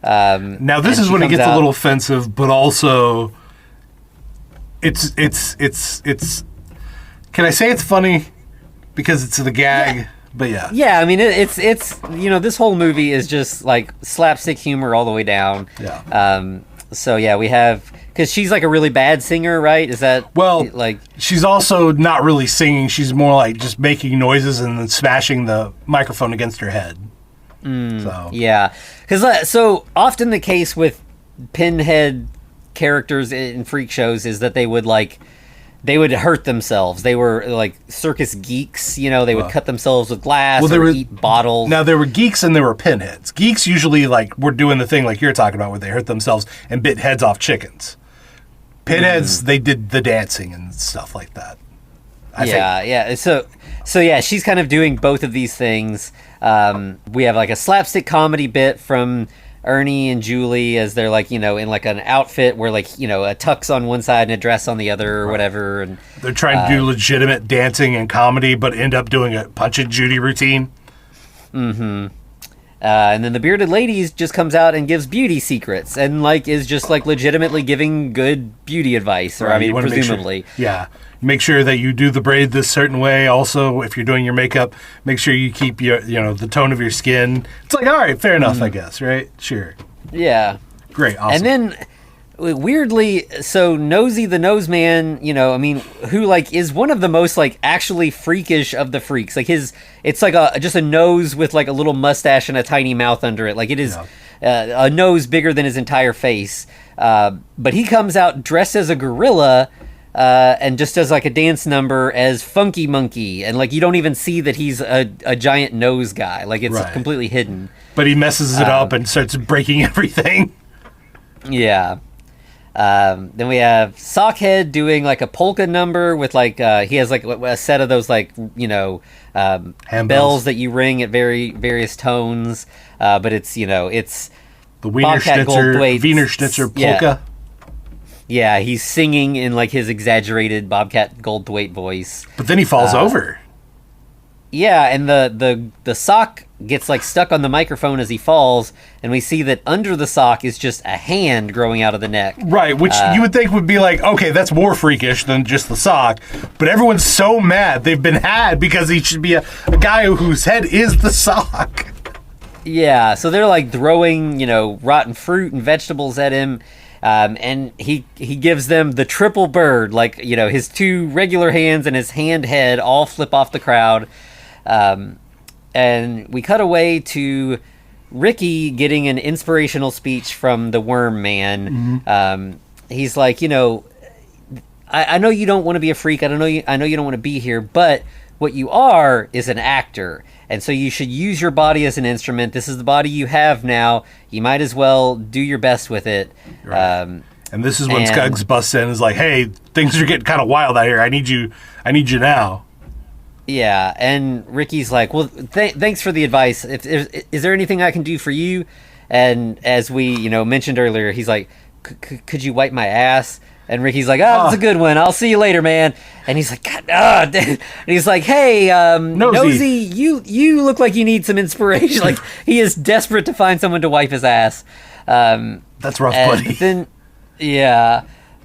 Now this is when it gets a little offensive, but also it's can I say it's funny because it's the gag? Yeah. But yeah. Yeah, I mean it's this whole movie is just like slapstick humor all the way down. Yeah. So yeah, we have, because she's like a really bad singer, right? Is that like she's also not really singing? She's more like just making noises and then smashing the microphone against her head. So yeah, because so often the case with Pinhead characters in freak shows is that they would hurt themselves. They were like circus geeks, they would cut themselves with glass or eat bottles. Now, there were geeks and there were pinheads. Geeks usually were doing the thing like you're talking about where they hurt themselves and bit heads off chickens. Pinheads, they did the dancing and stuff like that. Yeah. So yeah, she's kind of doing both of these things. We have like a slapstick comedy bit from Ernie and Julie as they're like, in like an outfit where like, a tux on one side and a dress on the other or whatever. And they're trying to do legitimate dancing and comedy, but end up doing a Punch and Judy routine. And then the bearded lady just comes out and gives beauty secrets and like is just like legitimately giving good beauty advice, or I mean, presumably. Make sure that you do the braid this certain way. Also, if you're doing your makeup, make sure you keep your, the tone of your skin. It's like, all right, fair enough, I guess, right? Sure. Yeah. Great, awesome. And then, weirdly, so Nosy the Nose Man, who like is one of the most like actually freakish of the freaks. Like it's like just a nose with like a little mustache and a tiny mouth under it. Like it is a nose bigger than his entire face. But he comes out dressed as a gorilla. And just does like a dance number as Funky Monkey, and like you don't even see that he's a giant nose guy. Like it's completely hidden. But he messes it up and starts breaking everything. Yeah. Then we have Sockhead doing like a polka number with like he has like a set of those like bells that you ring at various tones. But it's it's the Wiener Schnitzer polka. Yeah. Yeah, he's singing in like his exaggerated Bobcat Goldthwait voice. But then he falls over. Yeah, and the sock gets like stuck on the microphone as he falls, and we see that under the sock is just a hand growing out of the neck. Right, which you would think would be like, okay, that's more freakish than just the sock. But everyone's so mad they've been had because he should be a guy whose head is the sock. Yeah, so they're like throwing, rotten fruit and vegetables at him. And he gives them the triple bird, like, his two regular hands and his head all flip off the crowd. And we cut away to Ricky getting an inspirational speech from the Worm Man. He's like, I know you don't want to be a freak. I know you don't want to be here, but what you are is an actor. And so you should use your body as an instrument. This is the body you have now. You might as well do your best with it. Right. And this is when Scuggs busts in and is like, hey, things are getting kind of wild out here. I need you now. Yeah, and Ricky's like, well, thanks for the advice. Is there anything I can do for you? And as we, mentioned earlier, he's like, could you wipe my ass? And Ricky's like, that's a good one. I'll see you later, man. And he's like, God, and he's like, hey, Nosy, you look like you need some inspiration. Like, he is desperate to find someone to wipe his ass. That's rough, buddy.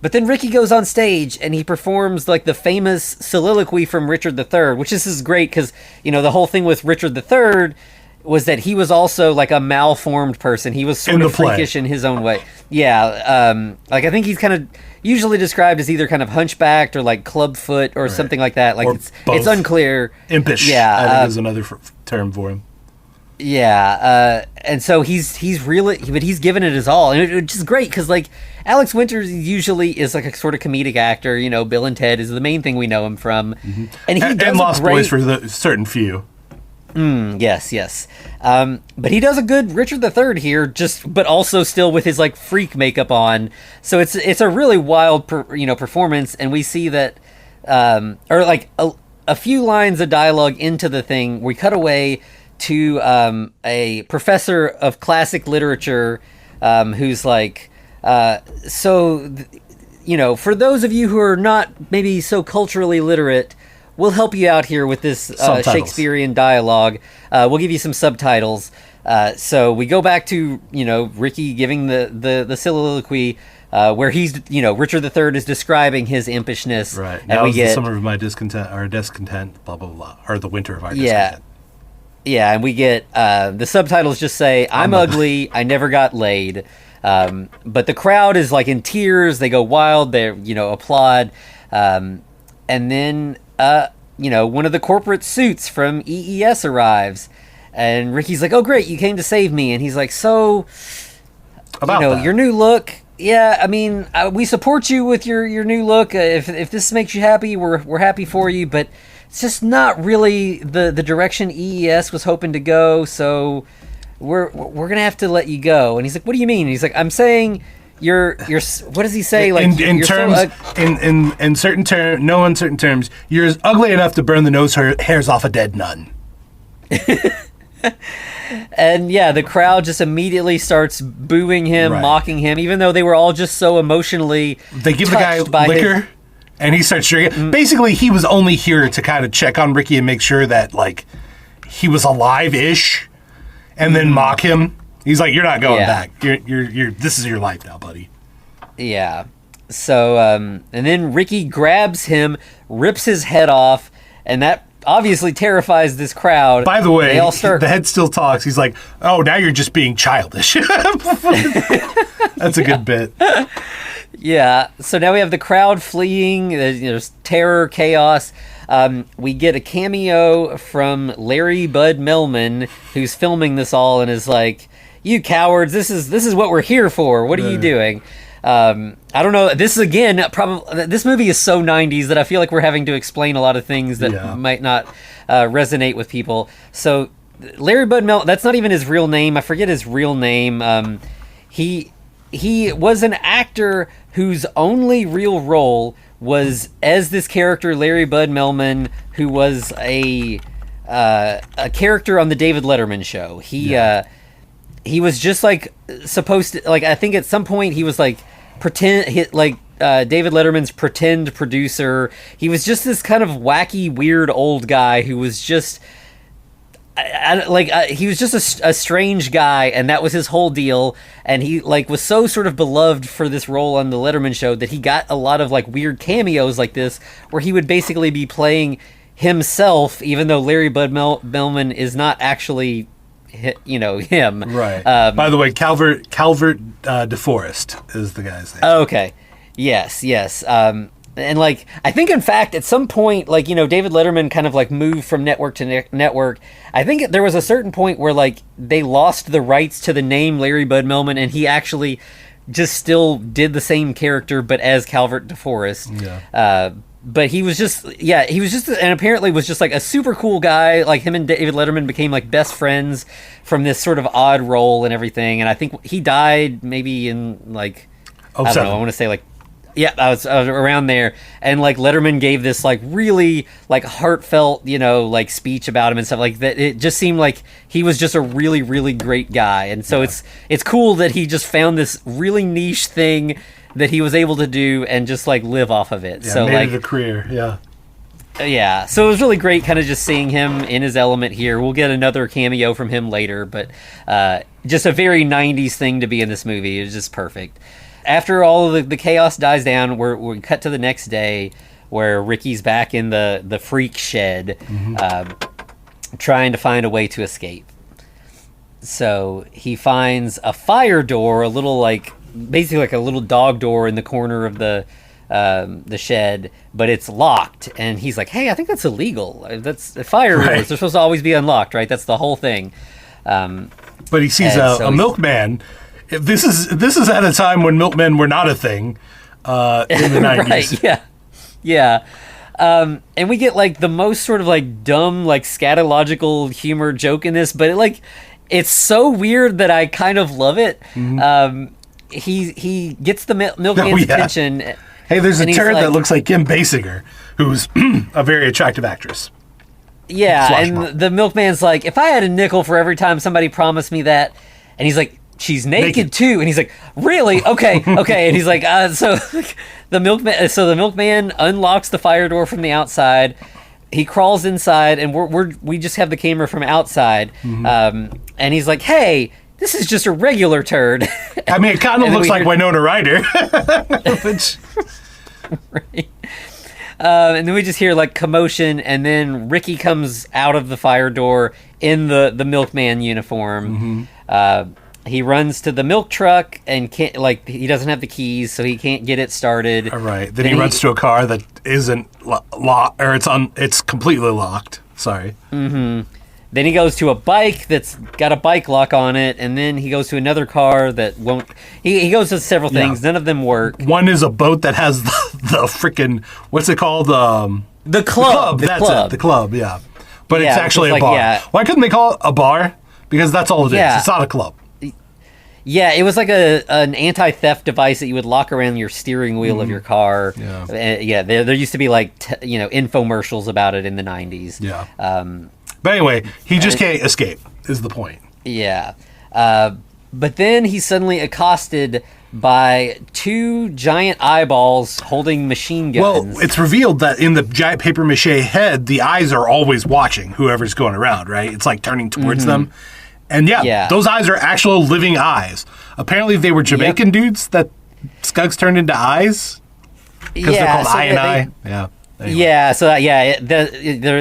But then Ricky goes on stage and he performs like the famous soliloquy from Richard III, which is great because, the whole thing with Richard III was that he was also like a malformed person. He was sort of freakish in his own way. Yeah. Like I think he's kind of usually described as either kind of hunchbacked or like clubfoot or something like that. Like it's unclear. Impish. Yeah. I think is another term for him. Yeah. And so he's really, but he's given it his all, and which is great because like Alex Winters usually is like a sort of comedic actor. Bill and Ted is the main thing we know him from, and he does Lost Boys for the certain few. Yes. But he does a good Richard III here, but also still with his like freak makeup on. So it's a really wild, performance, and we see that or like a few lines of dialogue into the thing, we cut away to a professor of classic literature who's like, for those of you who are not maybe so culturally literate, we'll help you out here with this Shakespearean dialogue. We'll give you some subtitles. So we go back to, Ricky giving the soliloquy where he's, Richard III is describing his impishness. Right. Now is the summer of my discontent, or discontent, blah, blah, blah. Or the winter of our discontent. Yeah, and we get, the subtitles just say, I'm ugly, I never got laid. But the crowd is like in tears, they go wild, they applaud. And then, one of the corporate suits from EES arrives. And Ricky's like, oh, great, you came to save me. And he's like, so, your new look. Yeah, I mean, we support you with your new look. If this makes you happy, we're happy for you. But it's just not really the direction EES was hoping to go. So we're going to have to let you go. And he's like, what do you mean? And he's like, I'm saying you're what does he say? Like in terms, in certain terms, no uncertain terms, you're ugly enough to burn the nose hairs off a dead nun. And yeah, the crowd just immediately starts booing him, mocking him, even though they were all just so emotionally They give the guy liquor, and he starts drinking. Basically, he was only here to kind of check on Ricky and make sure that, like, he was alive-ish, and then mock him. He's like, you're not going back. You're this is your life now, buddy. Yeah. So, and then Ricky grabs him, rips his head off, and that obviously terrifies this crowd. By the way, the head still talks. He's like, oh, now you're just being childish. That's a good bit. Yeah. So now we have the crowd fleeing. There's terror, chaos. We get a cameo from Larry Bud Melman, who's filming this all and is like, you cowards, this is what we're here for. What are you doing? I don't know. This is again probably this movie is so 90s that I feel like we're having to explain a lot of things that might not resonate with people. So Larry Bud Melman, that's not even his real name. I forget his real name. He was an actor whose only real role was as this character Larry Bud Melman, who was a character on the David Letterman show. He was just like supposed to, like, I think at some point he was like David Letterman's pretend producer. He was just this kind of wacky, weird old guy who was just he was just a strange guy, and that was his whole deal. And he was so sort of beloved for this role on the Letterman show that he got a lot of like weird cameos like this, where he would basically be playing himself, even though Larry Bud Melman is not actually him. Right. By the way, Calvert DeForest is the guy's name. Okay. Yes. And like, I think in fact at some point, like, David Letterman kind of like moved from network to network. I think there was a certain point where like they lost the rights to the name Larry Bud Melman, and he actually just still did the same character but as Calvert DeForest. Yeah. But he was just, and apparently was just like a super cool guy. Like him and David Letterman became like best friends from this sort of odd role and everything. And I think he died maybe in like, I don't know, I want to say like, I was around there. And like Letterman gave this like really like heartfelt, like speech about him and stuff like that. It just seemed like he was just a really, really great guy. And so it's cool that he just found this really niche thing that he was able to do and just like live off of it. So made it a career. Yeah. So it was really great kind of just seeing him in his element here. We'll get another cameo from him later, but just a very 90s thing to be in this movie. It was just perfect. After all of the chaos dies down, we're cut to the next day where Ricky's back in the freak shed, trying to find a way to escape. So he finds a fire door, a little like, basically like a little dog door in the corner of the shed, but it's locked. And he's like, hey, I think that's illegal. That's fire doors. They're supposed to always be unlocked, right? That's the whole thing. But he sees a milkman. This is at a time when milkmen were not a thing in the 90s. Right, yeah. And we get like the most sort of like dumb, like scatological humor joke in this, but it's so weird that I kind of love it. Mm-hmm. He gets the milkman's attention, Hey, there's a And he's turd like- that looks like Kim Basinger, who's a very attractive actress. Yeah, Slash and mom. the milkman's like, if I had a nickel for every time somebody promised me that, and he's like, she's naked too, and he's like, really? Okay, okay, and he's like, so the milkman unlocks the fire door from the outside. He crawls inside, and we just have the camera from outside, and he's like, hey, this is just a regular turd. I mean, it kind of And then looks we like hear- Winona Ryder. Which, Right. And then we just hear like commotion, and then Ricky comes out of the fire door in the milkman uniform. He runs to the milk truck and can't, like, he doesn't have the keys, so he can't get it started. all right. Then he runs to a car that isn't locked, or it's completely locked. Sorry. Then he goes to a bike that's got a bike lock on it, and then he goes to another car that won't. He goes to several things. Yeah. None of them work. One is a boat that has the freaking, what's it called? The club. It. The club, yeah. But Yeah, it's which actually is a like, bar. yeah. Why couldn't they call it a bar? Because that's all it is. Yeah. It's not a club. Yeah, it was like an anti-theft device that you would lock around your steering wheel of your car. Yeah. Yeah. There used to be like infomercials about it in the 90s. Yeah. But anyway, he just can't escape, is the point. Yeah. But then he's suddenly accosted by two giant eyeballs holding machine guns. Well, it's revealed that in the giant paper mache head, the eyes are always watching whoever's going around, right? It's like turning towards them. And yeah, those eyes are actual living eyes. Apparently, they were Jamaican dudes that Skuggs turned into eyes. Because they're called eye and eye. Yeah. Anyway. Yeah, so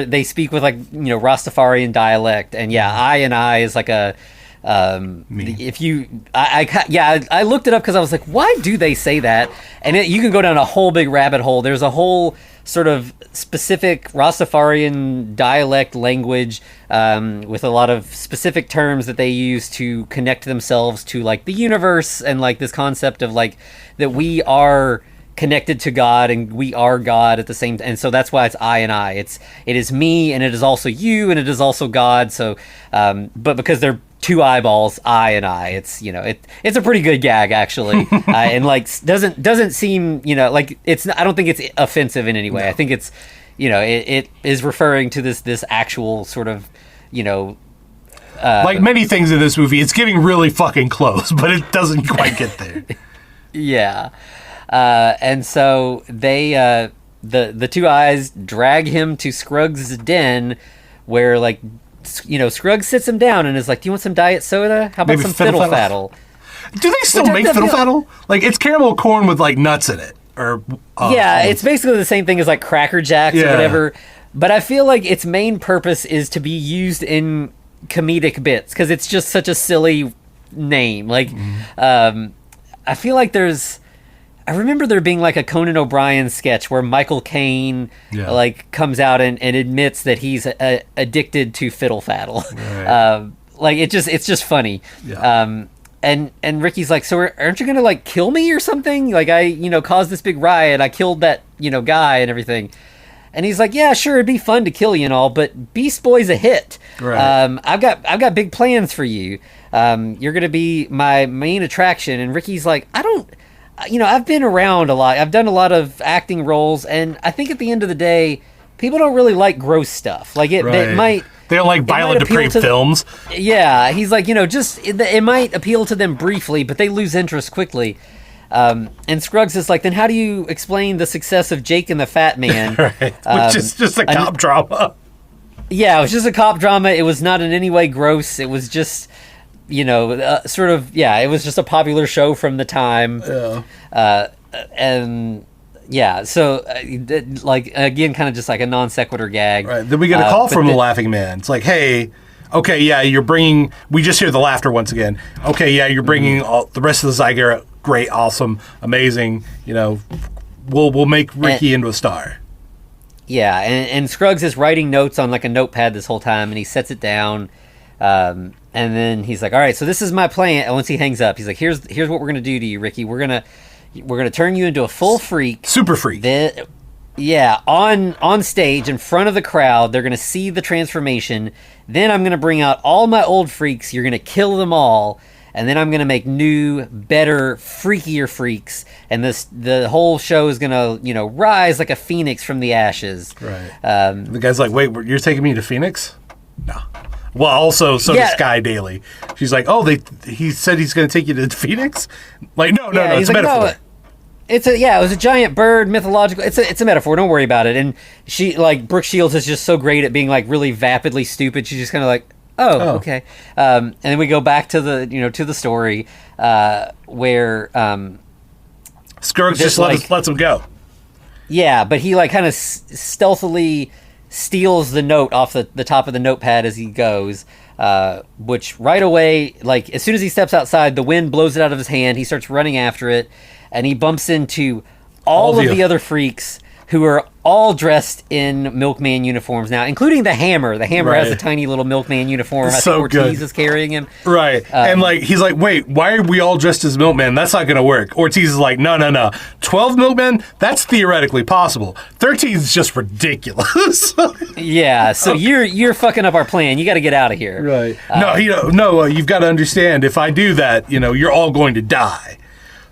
they speak with like Rastafarian dialect, and eye and eye is like a if you I looked it up because I was like, why do they say that? And you can go down a whole big rabbit hole. There's a whole sort of specific Rastafarian dialect language with a lot of specific terms that they use to connect themselves to like the universe and like this concept of like that we are connected to God and we are God at the same time. And so that's why it's I and I. It is me and it is also you and it is also God. So but because they're two eyeballs, I and I, it's it's a pretty good gag actually. And like doesn't seem like it's I don't think it's offensive in any way. I think it's it is referring to this actual sort of like many things in this movie, it's getting really fucking close, but it doesn't quite get there. Yeah. And so they the two eyes drag him to Scruggs' den where like Scruggs sits him down and is like, do you want some diet soda? How about Maybe some fiddle fiddle faddle? Do they still make fiddle faddle? Like it's caramel corn with like nuts in it, or Yeah, it's basically the same thing as like Cracker Jacks or whatever. But I feel like its main purpose is to be used in comedic bits because it's just such a silly name. Like, I feel like I remember there being like a Conan O'Brien sketch where Michael Caine like comes out and admits that he's addicted to fiddle faddle. Right. Like it's just funny. Yeah. And Ricky's like, so aren't you gonna like kill me or something? Like I caused this big riot. I killed that guy and everything. And he's like, yeah, sure, it'd be fun to kill you and all, but Beast Boy's a hit. Right. I've got big plans for you. You're gonna be my main attraction. And Ricky's like, I've been around a lot. I've done a lot of acting roles, and I think at the end of the day, people don't really like gross stuff. Like it might. They don't like violent, depraved films. Yeah, he's like, it might appeal to them briefly, but they lose interest quickly. And Scruggs is like, then how do you explain the success of Jake and the Fat Man? Right. Which is just a cop drama. Yeah, it was just a cop drama. It was not in any way gross. It was just, sort of, it was just a popular show from the time. Yeah. And yeah, so like again, kind of just like a non sequitur gag. Right. Then we get a call from the Laughing Man. It's like, hey, okay, yeah, you're bringing. We just hear the laughter once again. Okay, yeah, you're bringing all, the rest of the Zygarde. Great, awesome, amazing. We'll make Ricky into a star. Yeah, and Scruggs is writing notes on like a notepad this whole time, and he sets it down. And then he's like, all right, so this is my plan. And once he hangs up, he's like, here's what we're gonna do to you, Ricky. We're gonna turn you into a full freak, super freak. Then, on stage in front of the crowd, they're gonna see the transformation. Then I'm gonna bring out all my old freaks. You're gonna kill them all, and then I'm gonna make new, better, freakier freaks, and the whole show is gonna rise like a phoenix from the ashes. Right. The guy's like, wait, you're taking me to Phoenix? No. Well, also, so does Sky Daily. She's like, oh, he said he's going to take you to Phoenix? Like, no, it's a metaphor. No, it was a giant bird, mythological. It's a metaphor. Don't worry about it. And she, like, Brooke Shields is just so great at being, like, really vapidly stupid. She's just kind of like, oh, okay. And then we go back to the story where Scruggs just lets him go. Yeah, but he, like, kind of stealthily steals the note off the top of the notepad as he goes, which right away, like, as soon as he steps outside, the wind blows it out of his hand. He starts running after it, and he bumps into all of the other freaks who are all dressed in milkman uniforms now, including the Hammer. The Hammer has a tiny little milkman uniform. I think Ortiz is carrying him. Right. And like he's like, wait, why are we all dressed as milkmen? That's not going to work. Ortiz is like, no. 12 milkmen? That's theoretically possible. 13 is just ridiculous. Yeah, so you're fucking up our plan. You got to get out of here. Right. No, you've got to understand, if I do that, you're all going to die.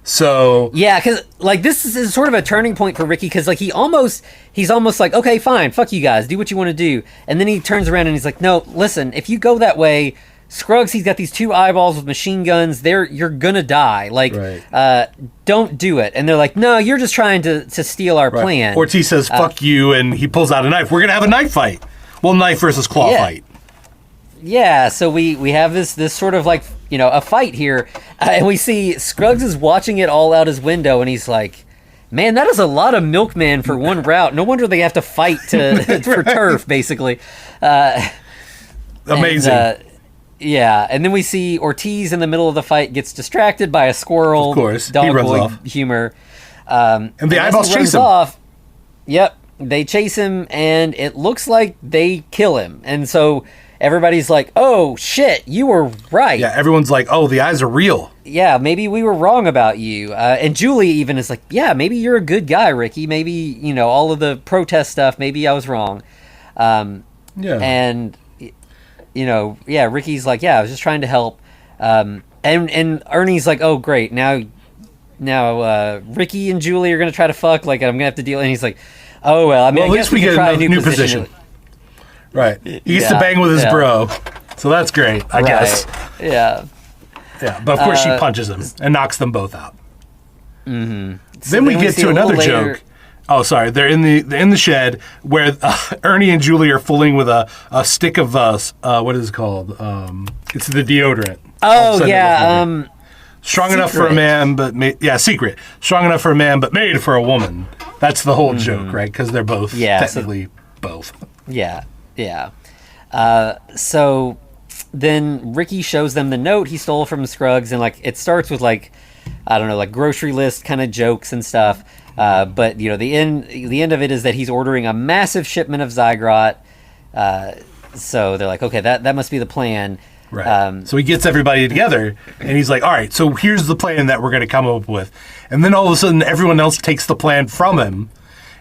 So yeah, because like this is sort of a turning point for Ricky, because like he's almost like, okay, fine, fuck you guys, do what you want to do, and then he turns around and he's like, no, listen, if you go that way, Scruggs, he's got these two eyeballs with machine guns. You're gonna die. Like, don't do it. And they're like, no, you're just trying to steal our plan. Ortiz says, fuck you, and he pulls out a knife. We're gonna have a knife fight. Well, knife versus claw fight. Yeah, so we have this sort of like, a fight here, and we see Scruggs is watching it all out his window, and he's like, man, that is a lot of milkmen for one route. No wonder they have to fight for turf, basically. Amazing. And then we see Ortiz in the middle of the fight gets distracted by a squirrel. Of course, dog he runs boy off. Humor. And the eyeballs chase him. Yep, they chase him, and it looks like they kill him. And so everybody's like, oh, shit, you were right. Yeah, everyone's like, oh, the eyes are real. Yeah, maybe we were wrong about you. And Julie even is like, yeah, maybe you're a good guy, Ricky. Maybe, all of the protest stuff, maybe I was wrong. And, Ricky's like, yeah, I was just trying to help. And Ernie's like, oh, great, now Ricky and Julie are going to try to fuck, like, I'm going to have to deal. And he's like, oh, well, I mean, at least we get a new position. Right. He used to bang with his bro. So that's great, I guess. Yeah. Yeah, but of course she punches him and knocks them both out. Mm-hmm. Then we get to another joke. Oh, sorry. They're in the shed where Ernie and Julie are fooling with a stick of what is it called? It's the deodorant. Oh, yeah. Strong enough for a man, but secret. Strong enough for a man, but made for a woman. That's the whole joke, right? Because they're both technically both. Yeah. Yeah. So then Ricky shows them the note he stole from Scruggs, and like it starts with like, I don't know, like grocery list kind of jokes and stuff. But the end of it is that he's ordering a massive shipment of Zygrot. So they're like, okay, that must be the plan. Right. So he gets everybody together, and he's like, all right, so here's the plan that we're going to come up with. And then all of a sudden, everyone else takes the plan from him.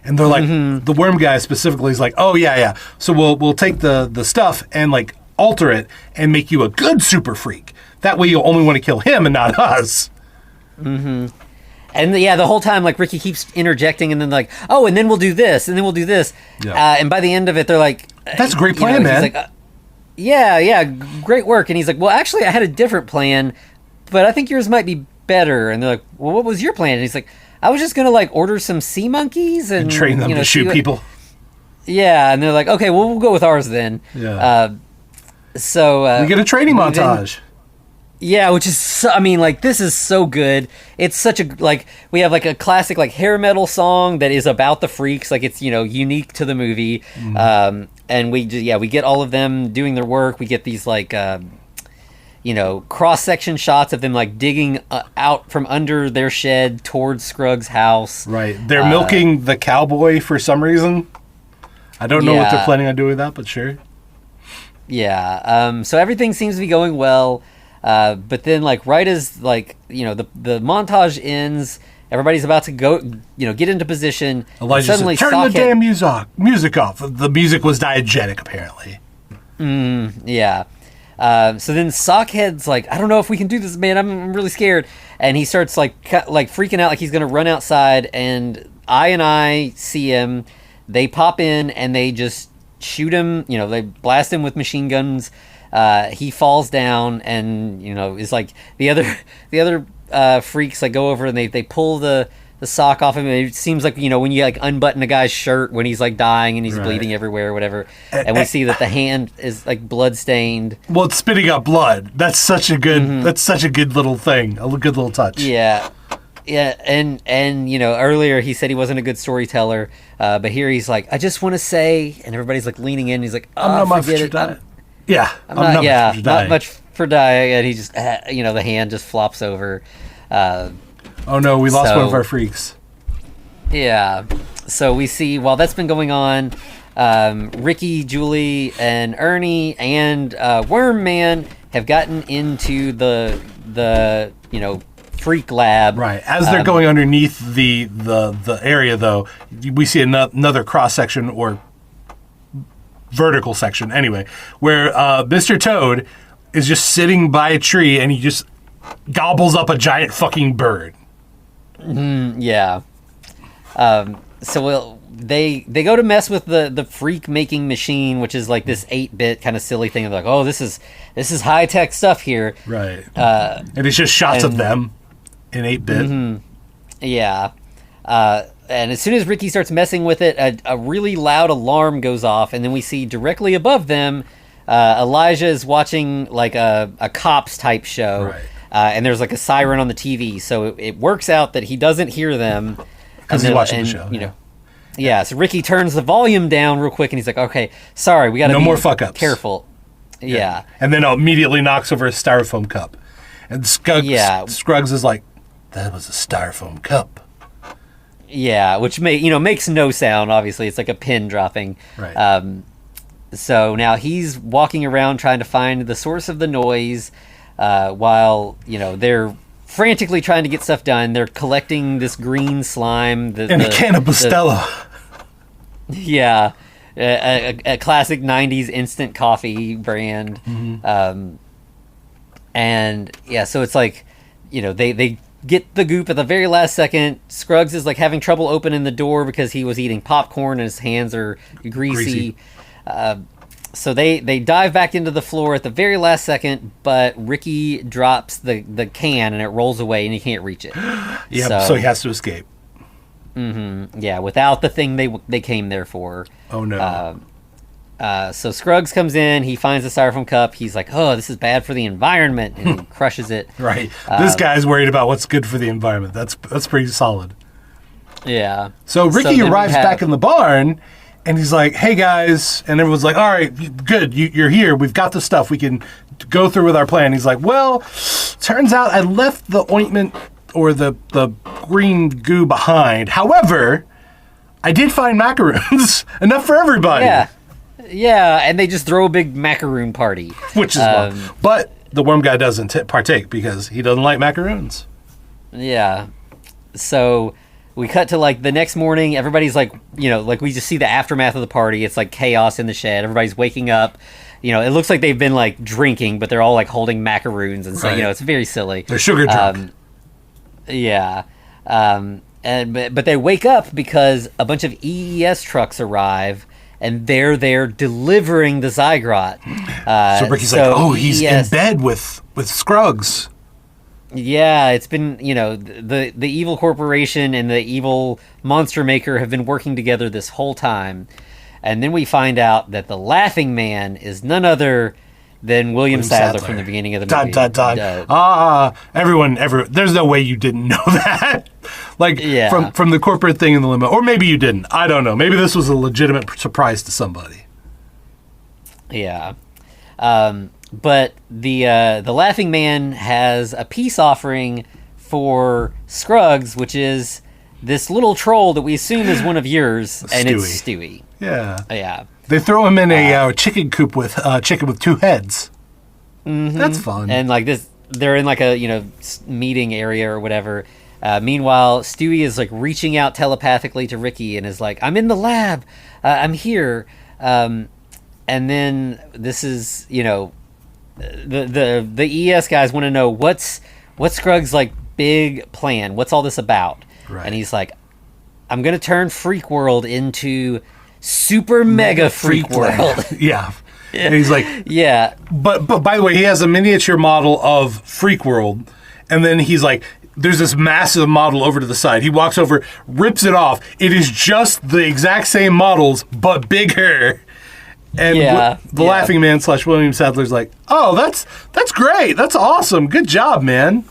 And they're like, the worm guy specifically is like, oh, yeah. So we'll take the stuff and, like, alter it and make you a good super freak. That way you'll only want to kill him and not us. Mm-hmm. And, the whole time, like, Ricky keeps interjecting and then, like, oh, and then we'll do this, and then we'll do this. Yeah. And by the end of it, they're like... That's a great plan, man. He's like, yeah, great work. And he's like, well, actually, I had a different plan, but I think yours might be better. And they're like, well, what was your plan? And he's like... I was just going to, like, order some sea monkeys and train them to shoot people. Yeah, and they're like, okay, well, we'll go with ours then. Yeah. So... we get a training montage. Yeah, which is, this is so good. It's such a, like, we have, like, a classic, like, hair metal song that is about the freaks. Like, it's, unique to the movie. Mm-hmm. And we get all of them doing their work. We get these, like... cross-section shots of them, like, digging out from under their shed towards Scruggs' house. Right. They're milking the cowboy for some reason. I don't know what they're planning on doing with that, but sure. Yeah. So everything seems to be going well. But then, like, right as, like, the montage ends, everybody's about to go, get into position. Elijah said, turn the damn music off. The music was diegetic, apparently. Yeah. So then Sockhead's like, I don't know if we can do this, man. I'm really scared. And he starts like freaking out, like he's gonna run outside. And I see him. They pop in and they just shoot him. You know, they blast him with machine guns. He falls down, and you know, is like the other freaks like go over and they pull the sock off him. And it seems like, you know, when you like unbutton a guy's shirt when he's like dying and he's bleeding everywhere or whatever, and we see that the hand is like blood stained. Well, it's spitting out blood. That's such a good little thing, a good little touch. Yeah, and you know, earlier he said he wasn't a good storyteller, but here he's like, I just want to say, and everybody's like leaning in. He's like, oh, I'm not forget much it. I'm not much for dying, and he just, you know, the hand just flops over. Oh no, we lost one of our freaks. Yeah. So we see, while that's been going on, Ricky, Julie, and Ernie and Worm Man have gotten into the you know, freak lab. Right. As they're going underneath the area, though, we see another cross section or vertical section, anyway, where Mr. Toad is just sitting by a tree and he just gobbles up a giant fucking bird. Yeah. So they go to mess with the freak making machine, which is like this 8-bit kind of silly thing. They're like, oh, this is high tech stuff here. Right. And it's just shots of them in 8-bit. Yeah. And as soon as Ricky starts messing with it, a really loud alarm goes off, and then we see directly above them, Elijah is watching like a cops type show. Right. And there's like a siren on the TV, so it works out that he doesn't hear them because he's watching the show. You know, yeah. So Ricky turns the volume down real quick, and he's like, "Okay, sorry, we got to no be more fuck ups. Careful." Yeah. And then immediately knocks over a styrofoam cup, and Scruggs is like, "That was a styrofoam cup." Yeah, which makes no sound. Obviously, it's like a pin dropping. Right. So now he's walking around trying to find the source of the noise. While, you know, they're frantically trying to get stuff done. They're collecting this green slime. And a can of Bustelo. Yeah. A classic 90s instant coffee brand. And, yeah, so it's like, you know, they get the goop at the very last second. Scruggs is, like, having trouble opening the door because he was eating popcorn and his hands are greasy. So they dive back into the floor at the very last second, but Ricky drops the can and it rolls away and he can't reach it. Yeah, so he has to escape. Yeah, without the thing they came there for. Oh no. So Scruggs comes in, he finds the styrofoam cup, he's like, oh, this is bad for the environment, and he crushes it. Right. This guy's worried about what's good for the environment. That's pretty solid. Yeah. So Ricky arrives back in the barn, and he's like, hey, guys. And everyone's like, all right, good. You're here. We've got the stuff. We can go through with our plan. He's like, well, turns out I left the ointment or the green goo behind. However, I did find macaroons. Enough for everybody. Yeah, and they just throw a big macaroon party. Which is fun. But the worm guy doesn't partake because he doesn't like macaroons. Yeah. So we cut to, like, the next morning. Everybody's, like, you know, like, we just see the aftermath of the party. It's, like, chaos in the shed. Everybody's waking up. You know, it looks like they've been, like, drinking, but they're all, like, holding macaroons. And so, you know, it's very silly. They're sugar drunk. Yeah. But they wake up because a bunch of EES trucks arrive, and they're there delivering the Zygrot. So Ricky's like, oh, he's in bed with Scruggs. Yeah, it's been, you know, the evil corporation and the evil monster maker have been working together this whole time. And then we find out that the Laughing Man is none other than William Sadler from the beginning of the movie. Everyone, there's no way you didn't know that. Like, from the corporate thing in the limo. Or maybe you didn't. I don't know. Maybe this was a legitimate surprise to somebody. Yeah. But the Laughing Man has a peace offering for Scruggs, which is this little troll that we assume is one of yours, and it's Stewie. Yeah. They throw him in a chicken coop with chicken with two heads. Mm-hmm. That's fun. And like this, they're in like a, you know, meeting area or whatever. Meanwhile, Stewie is like reaching out telepathically to Ricky and is like, "I'm in the lab. I'm here." And then this is, you know, the ES guys want to know what's Scruggs' like big plan. What's all this about? Right. And he's like, I'm gonna turn Freak World into super mega Freak World. Yeah. And he's like, yeah. But by the way, he has a miniature model of Freak World, and then he's like, there's this massive model over to the side. He walks over, rips it off. It is just the exact same models, but bigger. And the Laughing Man / William Sadler's like, oh, that's great. That's awesome. Good job, man.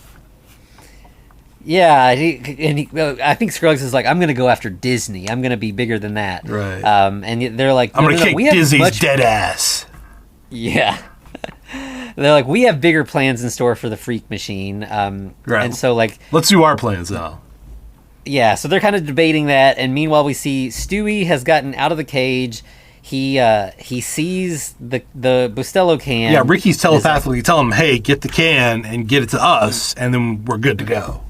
Yeah, I think Scruggs is like, I'm going to go after Disney. I'm going to be bigger than that. Right. And they're like, I'm going to kick Disney's dead ass. Yeah. They're like, we have bigger plans in store for the Freak Machine. Right. And so, like... Let's do our plans now. Yeah, so they're kind of debating that, and meanwhile we see Stewie has gotten out of the cage. He sees the Bustelo can. Yeah, Ricky's telepathically telling him, hey, get the can and get it to us, and then we're good to go.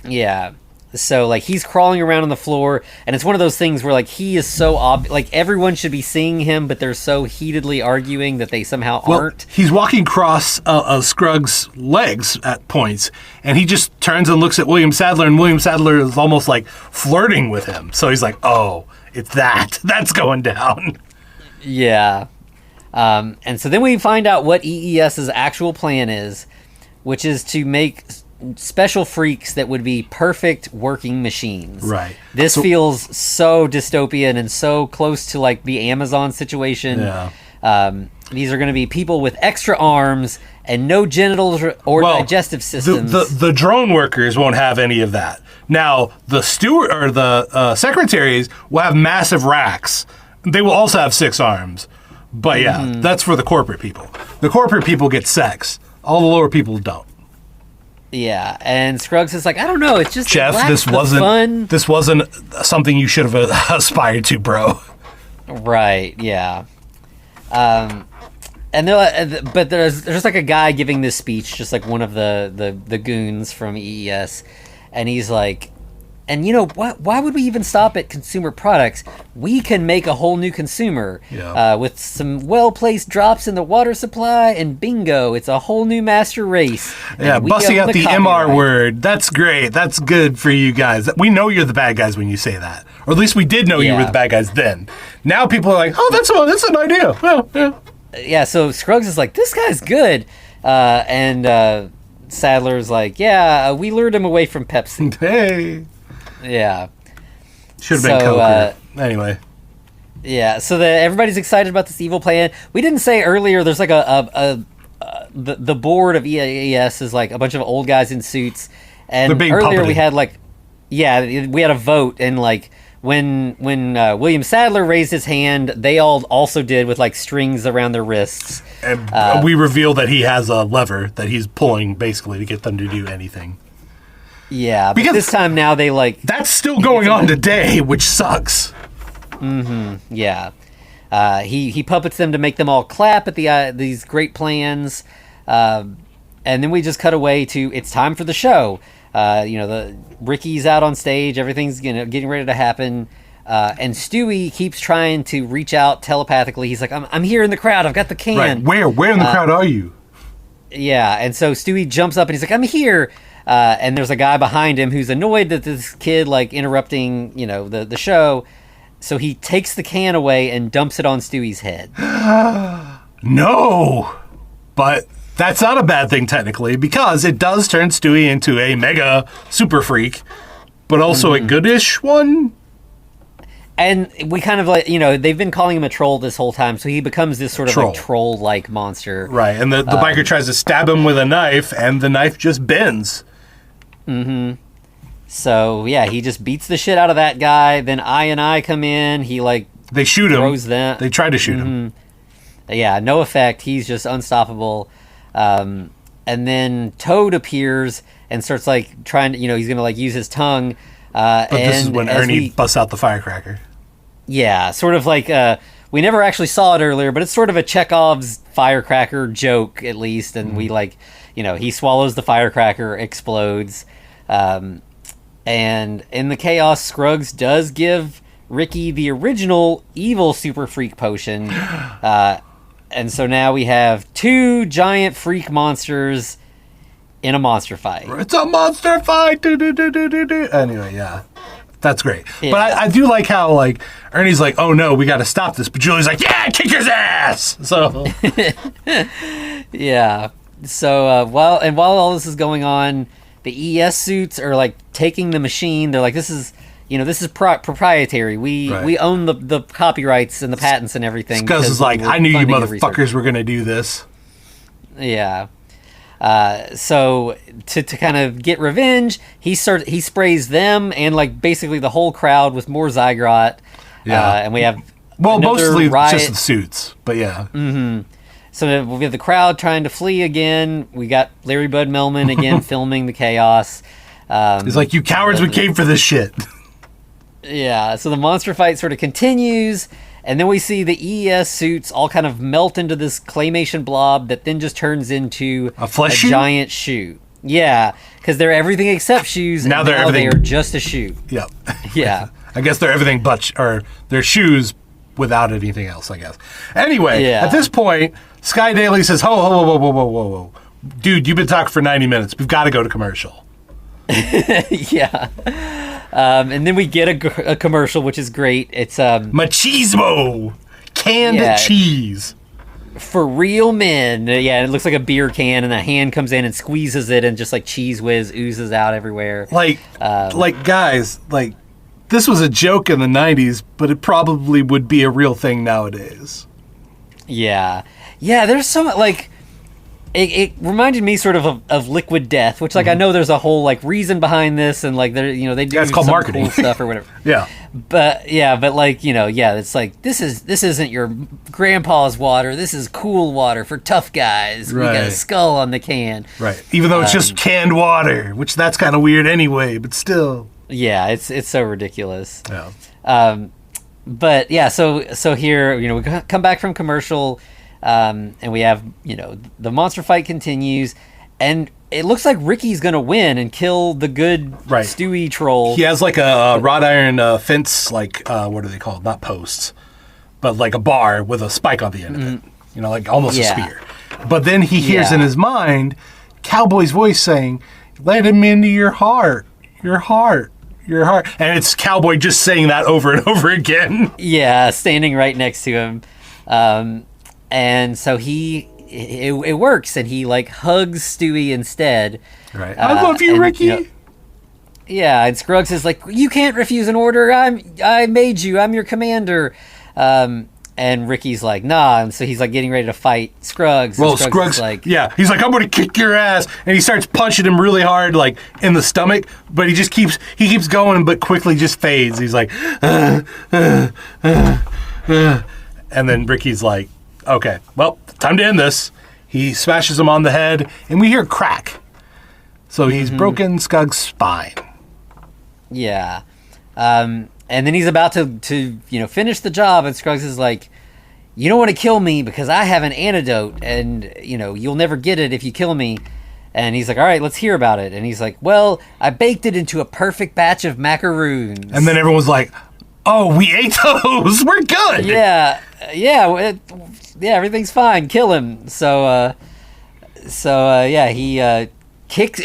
Yeah. So, like, he's crawling around on the floor, and it's one of those things where, like, he is so like, everyone should be seeing him, but they're so heatedly arguing that they somehow aren't. He's walking across Scruggs' legs at points, and he just turns and looks at William Sadler, and William Sadler is almost, like, flirting with him. So he's like, oh, it's that. That's going down. Yeah. And so then we find out what EES's actual plan is, which is to make special freaks that would be perfect working machines. Right. This feels so dystopian and so close to like the Amazon situation. Yeah. These are going to be people with extra arms and no genitals or digestive systems. The drone workers won't have any of that. Now, the steward or the secretaries will have massive racks. They will also have 6 arms. But yeah, that's for the corporate people. The corporate people get sex. All the lower people don't. Yeah, and Scruggs is like, I don't know, it's just Jeff, this wasn't something you should have aspired to, bro. Right, yeah. And they're like, but there's like a guy giving this speech, just like one of the goons from EES, and he's like, and you know what? Why would we even stop at consumer products? We can make a whole new consumer with some well-placed drops in the water supply, and bingo, it's a whole new master race. Yeah, busting out the MR word. That's great. That's good for you guys. We know you're the bad guys when you say that, or at least we did know you were the bad guys then. Now people are like, oh, that's an idea. Yeah. Yeah. So Scruggs is like, this guy's good, and Sadler's like, yeah, we lured him away from Pepsi. Hey. Yeah. Should have been Coke. Anyway. Yeah, so everybody's excited about this evil plan. We didn't say earlier, there's like the board of EAS is like a bunch of old guys in suits. And earlier puppeting. we had we had a vote, and like when William Sadler raised his hand, they all also did with like strings around their wrists. And we reveal that he has a lever that he's pulling basically to get them to do anything. Yeah, but because this time now they like... That's still going on today, which sucks. Mm-hmm, yeah. He puppets them to make them all clap at these great plans. And then we just cut away to, it's time for the show. The Ricky's out on stage, everything's getting ready to happen. And Stewie keeps trying to reach out telepathically. He's like, I'm here in the crowd, I've got the can. Right, where in the crowd are you? Yeah, and so Stewie jumps up and he's like, I'm here. And there's a guy behind him who's annoyed that this kid like interrupting, the show. So he takes the can away and dumps it on Stewie's head. No, but that's not a bad thing technically, because it does turn Stewie into a mega super freak, but also a goodish one. And we kind of like, they've been calling him a troll this whole time, so he becomes this sort of like troll-like monster. Right, and the biker tries to stab him with a knife, and the knife just bends. Mm-hmm. So, yeah, he just beats the shit out of that guy. Then I come in. He, like... They shoot him. Throws them. They try to shoot him. Yeah, no effect. He's just unstoppable. And then Toad appears and starts, like, trying to... he's going to, like, use his tongue. But this is when Ernie busts out the firecracker. Yeah, sort of like... we never actually saw it earlier, but it's sort of a Chekhov's firecracker joke, at least. And we, like... he swallows the firecracker, explodes. And in the chaos, Scruggs does give Ricky the original evil super freak potion. And so now we have two giant freak monsters in a monster fight. It's a monster fight. Anyway, yeah. That's great. Yeah. But I do like how, like, Ernie's like, oh no, we got to stop this. But Julie's like, yeah, kick his ass. So. Yeah. So while all this is going on, the ES suits are like taking the machine. They're like, this is proprietary. We own the copyrights and the patents and everything. Scuzz is like, I knew you motherfuckers were going to do this. Yeah. So to kind of get revenge, he sprays them and like basically the whole crowd with more Zygrot. Yeah. And we have mostly riot. just the suits, but yeah. Mm-hmm. So we have the crowd trying to flee again. We got Larry Bud Melman again filming the chaos. He's like, you cowards, we came for this shit. Yeah. So the monster fight sort of continues. And then we see the ES suits all kind of melt into this claymation blob that then just turns into a shoe? Giant shoe. Yeah, because they're everything except shoes. Now and they're everything. They are just a shoe. Yep. Yeah. I guess they're everything but, or they're shoes without anything else, I guess. Anyway, At this point, Sky Daily says, whoa. Dude, you've been talking for 90 minutes. We've got to go to commercial. Yeah. And then we get a commercial, which is great. It's Machismo! Canned cheese. For real men. Yeah, it looks like a beer can, and a hand comes in and squeezes it, and just like cheese whiz oozes out everywhere. Like guys, like, this was a joke in the 90s, but it probably would be a real thing nowadays. Yeah. Yeah, there's so much, like... It reminded me sort of Liquid Death, which like I know there's a whole like reason behind this, and like they do it's called some marketing cool stuff or whatever. Yeah, but like it's like this isn't your grandpa's water. This is cool water for tough guys. Right. We got a skull on the can. Right. Even though it's just canned water, which that's kind of weird anyway, but still. Yeah, it's so ridiculous. Yeah. But yeah, so here we come back from commercial. And we have, the monster fight continues, and it looks like Ricky's going to win and kill the good Stewie troll. He has like a wrought iron fence, like, what are they called? Not posts, but like a bar with a spike on the end of it. Like almost a spear. But then he hears in his mind Cowboy's voice saying, let him into your heart, your heart. Your heart. And it's Cowboy just saying that over and over again. Yeah, standing right next to him. And so it works, and he like hugs Stewie instead. Right. I love you, Ricky. And Scruggs is like, you can't refuse an order. I made you. I'm your commander. And Ricky's like, nah. And so he's like getting ready to fight Scruggs. Well, Scruggs like, he's like, I'm going to kick your ass, and he starts punching him really hard, like in the stomach. But he keeps going, but quickly just fades. He's like, and then Ricky's like, okay, well, time to end this. He smashes him on the head, and we hear crack. So he's broken Scuggs' spine. Yeah. And then he's about to finish the job, and Scruggs is like, you don't want to kill me because I have an antidote, and, you'll never get it if you kill me. And he's like, all right, let's hear about it. And he's like, well, I baked it into a perfect batch of macaroons. And then everyone's like, oh, we ate those. We're good. Yeah, everything's fine. Kill him. So he kicks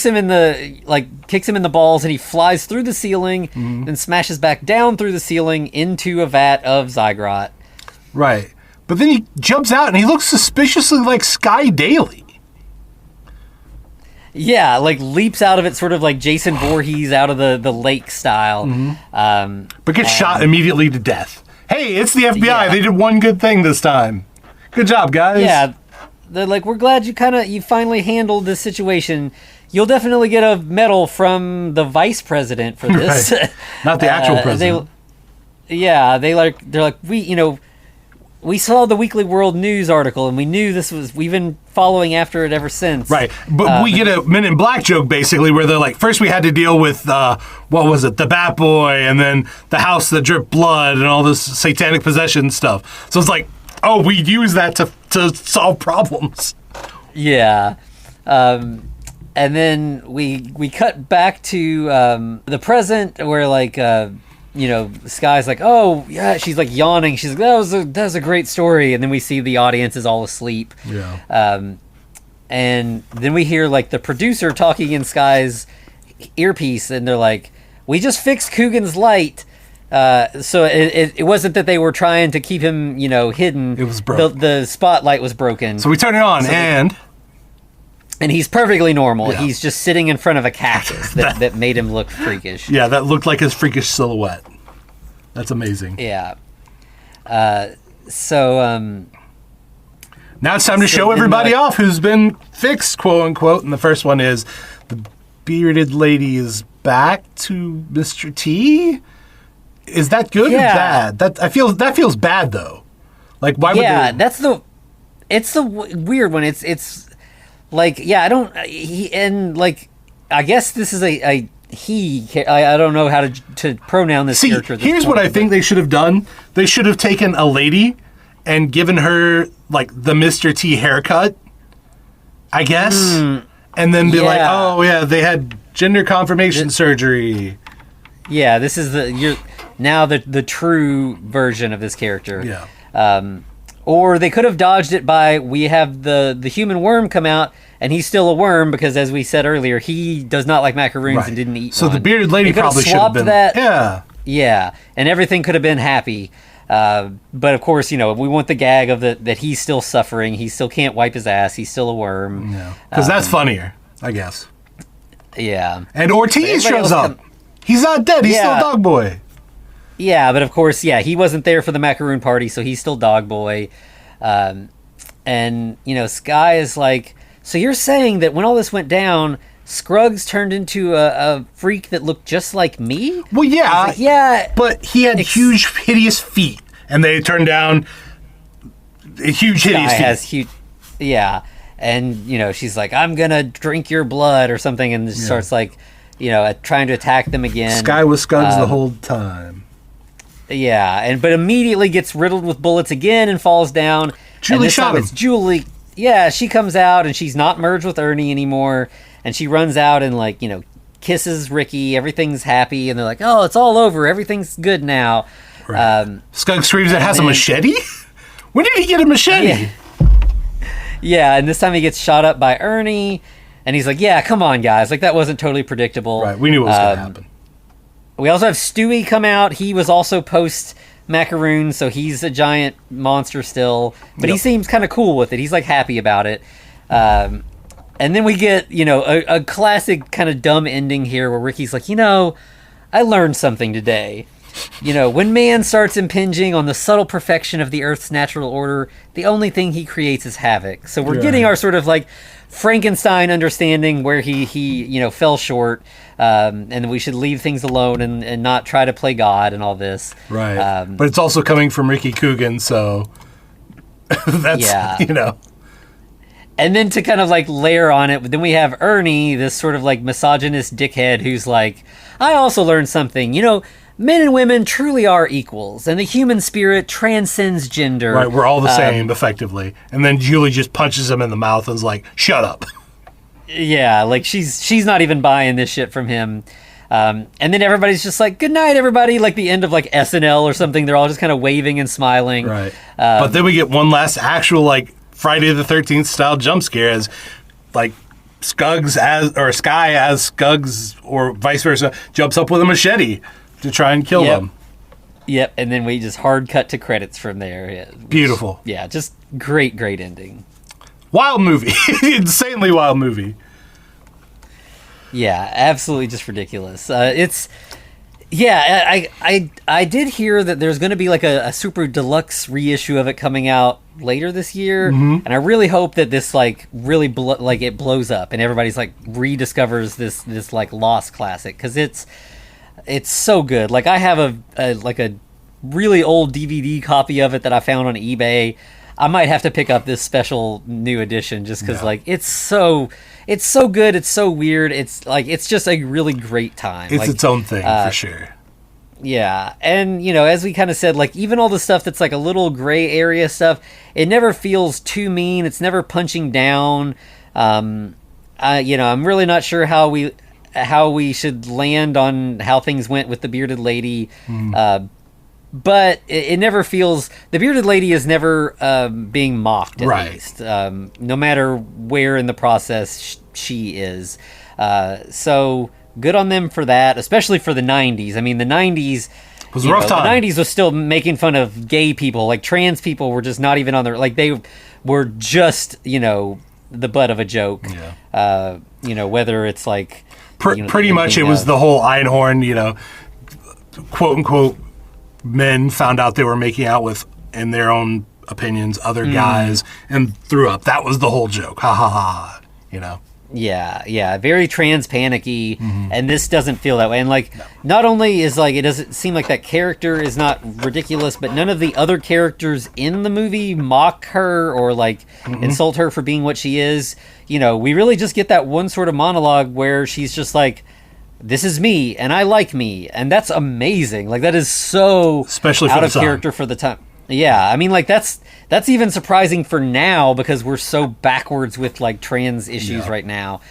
him in the balls, and he flies through the ceiling, and smashes back down through the ceiling into a vat of Zygrot. Right, but then he jumps out, and he looks suspiciously like Sky Daily. Yeah, like leaps out of it, sort of like Jason Voorhees out of the lake style. But gets shot immediately to death. Hey, it's the FBI. Yeah. They did one good thing this time. Good job, guys. Yeah, they're like, we're glad you finally handled this situation. You'll definitely get a medal from the vice president for this. Right. Not the actual president. They're like, we saw the Weekly World News article, and we knew we've been following after it ever since. Right. But we get a Men in Black joke, basically, where they're like, first we had to deal with, what was it, the Bat Boy, and then the house that dripped blood, and all this satanic possession stuff. So it's like, oh, we use that to solve problems. Yeah. And then we cut back to the present, where, like, Sky's like, oh yeah, she's like yawning. She's like, that was a great story. And then we see the audience is all asleep. Yeah. And then we hear like the producer talking in Sky's earpiece, and they're like, we just fixed Coogan's light. So it wasn't that they were trying to keep him, hidden. It was broken. The spotlight was broken. So we turn it on, and he's perfectly normal. Yeah. He's just sitting in front of a cactus that made him look freakish. Yeah, that looked like his freakish silhouette. That's amazing. Yeah. Now it's time to show everybody off who's been fixed, quote unquote. And the first one is the bearded lady is back to Mr. T. Is that good or bad? That feels bad though. Like why would they? It's the weird one. It's like I don't I guess this is a he. I don't know how to pronoun this character. Here's what I think they should have done. They should have taken a lady and given her like the Mr. T haircut, I guess, and then be like, oh yeah, they had gender confirmation surgery. Yeah, this is the true version of this character. Yeah. Or they could have dodged it by we have the human worm come out and he's still a worm because, as we said earlier, he does not like macaroons and didn't eat one. So the bearded lady probably should have been that. Yeah, and everything could have been happy. But of course, we want the gag of that he's still suffering. He still can't wipe his ass. He's still a worm. Yeah, because that's funnier, I guess. Yeah. And Ortiz shows up. He's not dead. He's still Dog Boy. Yeah, but of course, he wasn't there for the macaroon party, so he's still Dog Boy. And Sky is like, so you're saying that when all this went down, Scruggs turned into a freak that looked just like me? Well, yeah. Like, yeah. But he had huge, hideous feet, and they turned down huge, hideous feet. Has huge, yeah. And, she's like, I'm going to drink your blood or something, and starts like, trying to attack them again. Sky was Scuggs the whole time. Yeah, but immediately gets riddled with bullets again and falls down. Julie and this shot time him. It's Julie. Yeah, she comes out and she's not merged with Ernie anymore. And she runs out and kisses Ricky. Everything's happy, and they're like, "Oh, it's all over. Everything's good now." Right. Scuggs screams it has a machete. When did he get a machete? Yeah, and this time he gets shot up by Ernie, and he's like, "Yeah, come on, guys. Like that wasn't totally predictable." Right. We knew what was going to happen. We also have Stewie come out. He was also post macaroon, so he's a giant monster still, but he seems kind of cool with it. He's like happy about it. And then we get, a classic kind of dumb ending here where Ricky's like, I learned something today. When man starts impinging on the subtle perfection of the Earth's natural order, the only thing he creates is havoc. So we're getting our sort of like Frankenstein understanding where he fell short, and we should leave things alone and not try to play God and all this. Right. But it's also coming from Ricky Coogan, so that's, And then to kind of like layer on it, then we have Ernie, this sort of like misogynist dickhead who's like, I also learned something. Men and women truly are equals, and the human spirit transcends gender. Right, we're all the same, effectively. And then Julie just punches him in the mouth and is like, shut up. Yeah, like she's not even buying this shit from him. And then everybody's just like, good night, everybody. Like the end of like SNL or something. They're all just kind of waving and smiling. Right. But then we get one last actual like Friday the 13th style jump scare as like Sky as Scuggs or vice versa jumps up with a machete to try and kill them. Yep, and then we just hard cut to credits from there. Yeah, beautiful. Yeah, just great ending. Wild movie. Insanely wild movie. Yeah, absolutely just ridiculous. I did hear that there's going to be like a super deluxe reissue of it coming out later this year, and I really hope that this like really it blows up and everybody's like rediscovers this like lost classic, because it's so good. Like I have a really old DVD copy of it that I found on eBay. I might have to pick up this special new edition just because like it's so good. It's so weird. It's like it's just a really great time. It's its own thing for sure. Yeah, and as we kind of said, like even all the stuff that's like a little gray area stuff, it never feels too mean. It's never punching down. I'm really not sure how how we should land on how things went with the bearded lady. But it never feels, the bearded lady is never being mocked, at least, no matter where in the process she is. So good on them for that, especially for the 90s. I mean, the 90s was a rough time. The 90s was still making fun of gay people. Like, trans people were just not even on their, like, they were just, the butt of a joke. Whether it's like pretty much it was the whole Einhorn, quote unquote, men found out they were making out with, in their own opinions, other guys and threw up. That was the whole joke. Ha ha ha. Yeah, very trans panicky, and this doesn't feel that way. And not only is it doesn't seem like that character is not ridiculous, but none of the other characters in the movie mock her or insult her for being what she is. We really just get that one sort of monologue where she's just like, "This is me, and I like me," and that's amazing. Like, that is so especially out of character for the time. Yeah, I mean, that's even surprising for now because we're so backwards with trans issues right now.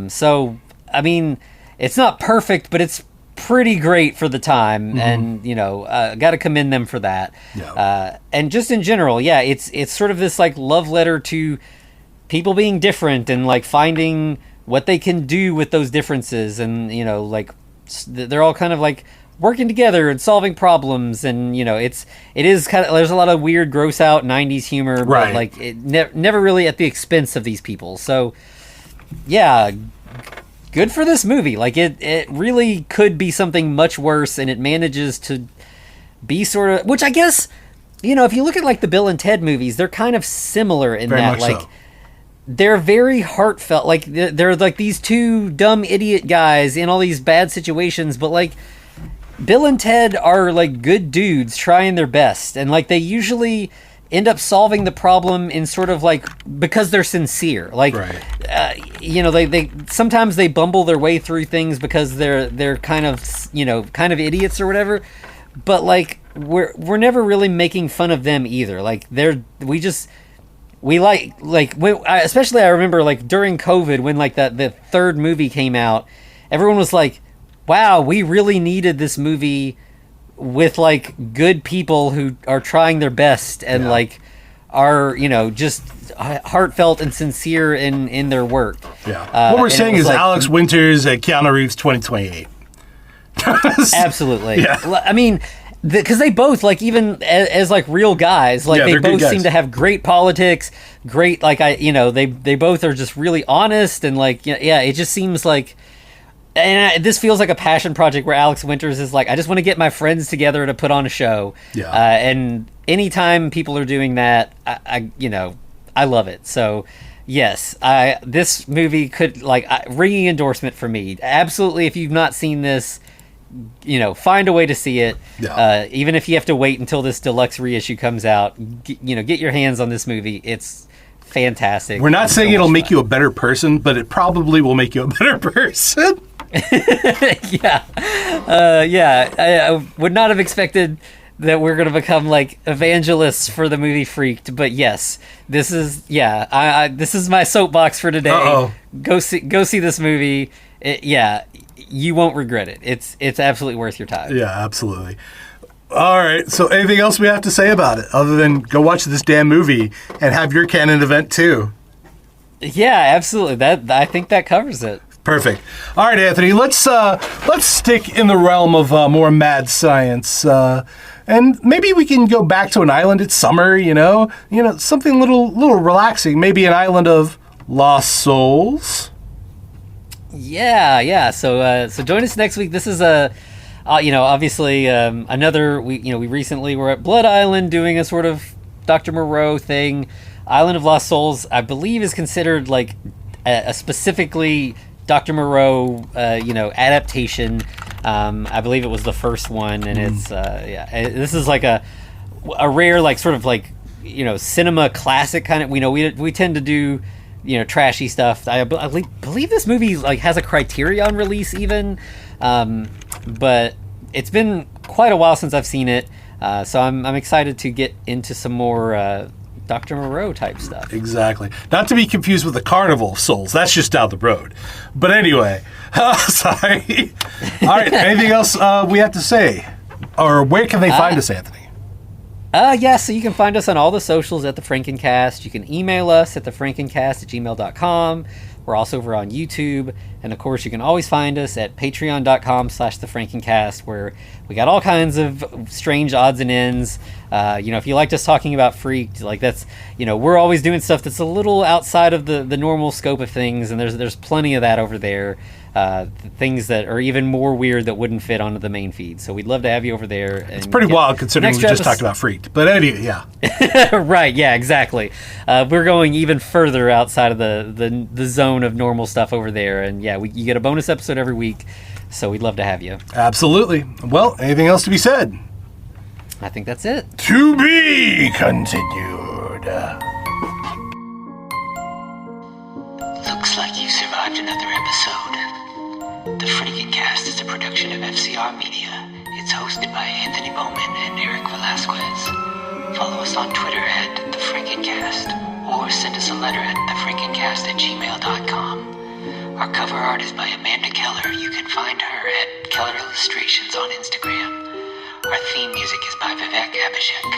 So, I mean, it's not perfect, but it's pretty great for the time, and got to commend them for that. And just in general, it's sort of this love letter to people being different and finding what they can do with those differences, and they're all kind of working together and solving problems, and it is kind of, there's a lot of weird, gross out 90s humor, but it never really at the expense of these people. So good for this movie. It really could be something much worse, and it manages to be sort of, which I guess if you look at the Bill and Ted movies, they're kind of similar in very that much so. They're very heartfelt. They're these two dumb idiot guys in all these bad situations, but Bill and Ted are good dudes trying their best, and they usually end up solving the problem in sort of because they're sincere. They sometimes they bumble their way through things because they're kind of idiots or whatever. But we're never really making fun of them either. Especially I remember during COVID when the third movie came out, everyone was like, wow, we really needed this movie with good people who are trying their best and are just heartfelt and sincere in their work. What we're saying is Alex Winters and Keanu Reeves 2028. Absolutely. I mean, because they both even as real guys, they both seem to have great politics, great they both are just really honest, and it just seems and this feels like a passion project where Alex Winters is I just want to get my friends together to put on a show. And anytime people are doing that, I love it. So yes, this movie could ringing endorsement for me. Absolutely. If you've not seen this, find a way to see it. Even if you have to wait until this deluxe reissue comes out, get your hands on this movie. It's fantastic. We're not saying it'll make you a better person, but it probably will make you a better person. I would not have expected that we're going to become evangelists for the movie Freaked, but yes, this is this is my soapbox for today. Uh-oh. Go see this movie. You won't regret it. It's absolutely worth your time. Yeah, absolutely. All right, so anything else we have to say about it other than go watch this damn movie and have your canon event too? Yeah, absolutely. I think that covers it. Perfect. All right, Anthony, let's stick in the realm of more mad science, and maybe we can go back to an island. It's summer, something little relaxing. Maybe an island of lost souls. Yeah. So join us next week. This is obviously another. We recently were at Blood Island doing a sort of Dr. Moreau thing. Island of Lost Souls, I believe, is considered a specifically Dr. Moreau, adaptation. I believe it was the first one, and it's this is a rare sort of cinema classic kind of. We tend to do trashy stuff. I believe this movie has a Criterion release even, but it's been quite a while since I've seen it, so I'm excited to get into some more Dr. Moreau type stuff. Exactly. Not to be confused with the Carnival of Souls. That's just down the road. But anyway, sorry. All right, anything else we have to say? Or where can they find us, Anthony? Yeah, so you can find us on all the socials at The Frankencast. You can email us at thefrankencast@gmail.com. We're also over on YouTube. And, of course, you can always find us at patreon.com/thefrankencast, where we got all kinds of strange odds and ends. If you liked us talking about Freaked, like that's, we're always doing stuff that's a little outside of the normal scope of things, and there's plenty of that over there. Things that are even more weird that wouldn't fit onto the main feed. So we'd love to have you over there. And it's pretty wild considering we just talked about Freaked. But anyway, yeah. Right, yeah, exactly. We're going even further outside of the zone of normal stuff over there. And yeah, you get a bonus episode every week. So we'd love to have you. Absolutely. Well, anything else to be said? I think that's it. To be continued. Looks like you survived another episode. The Frankencast is a production of FCR Media. It's hosted by Anthony Bowman and Eric Velasquez. Follow us on Twitter at The Frankencast, or send us a letter at thefrankencast@gmail.com. Our cover art is by Amanda Keller. You can find her at Keller Illustrations on Instagram. Our theme music is by Vivek Abhishek.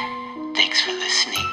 Thanks for listening.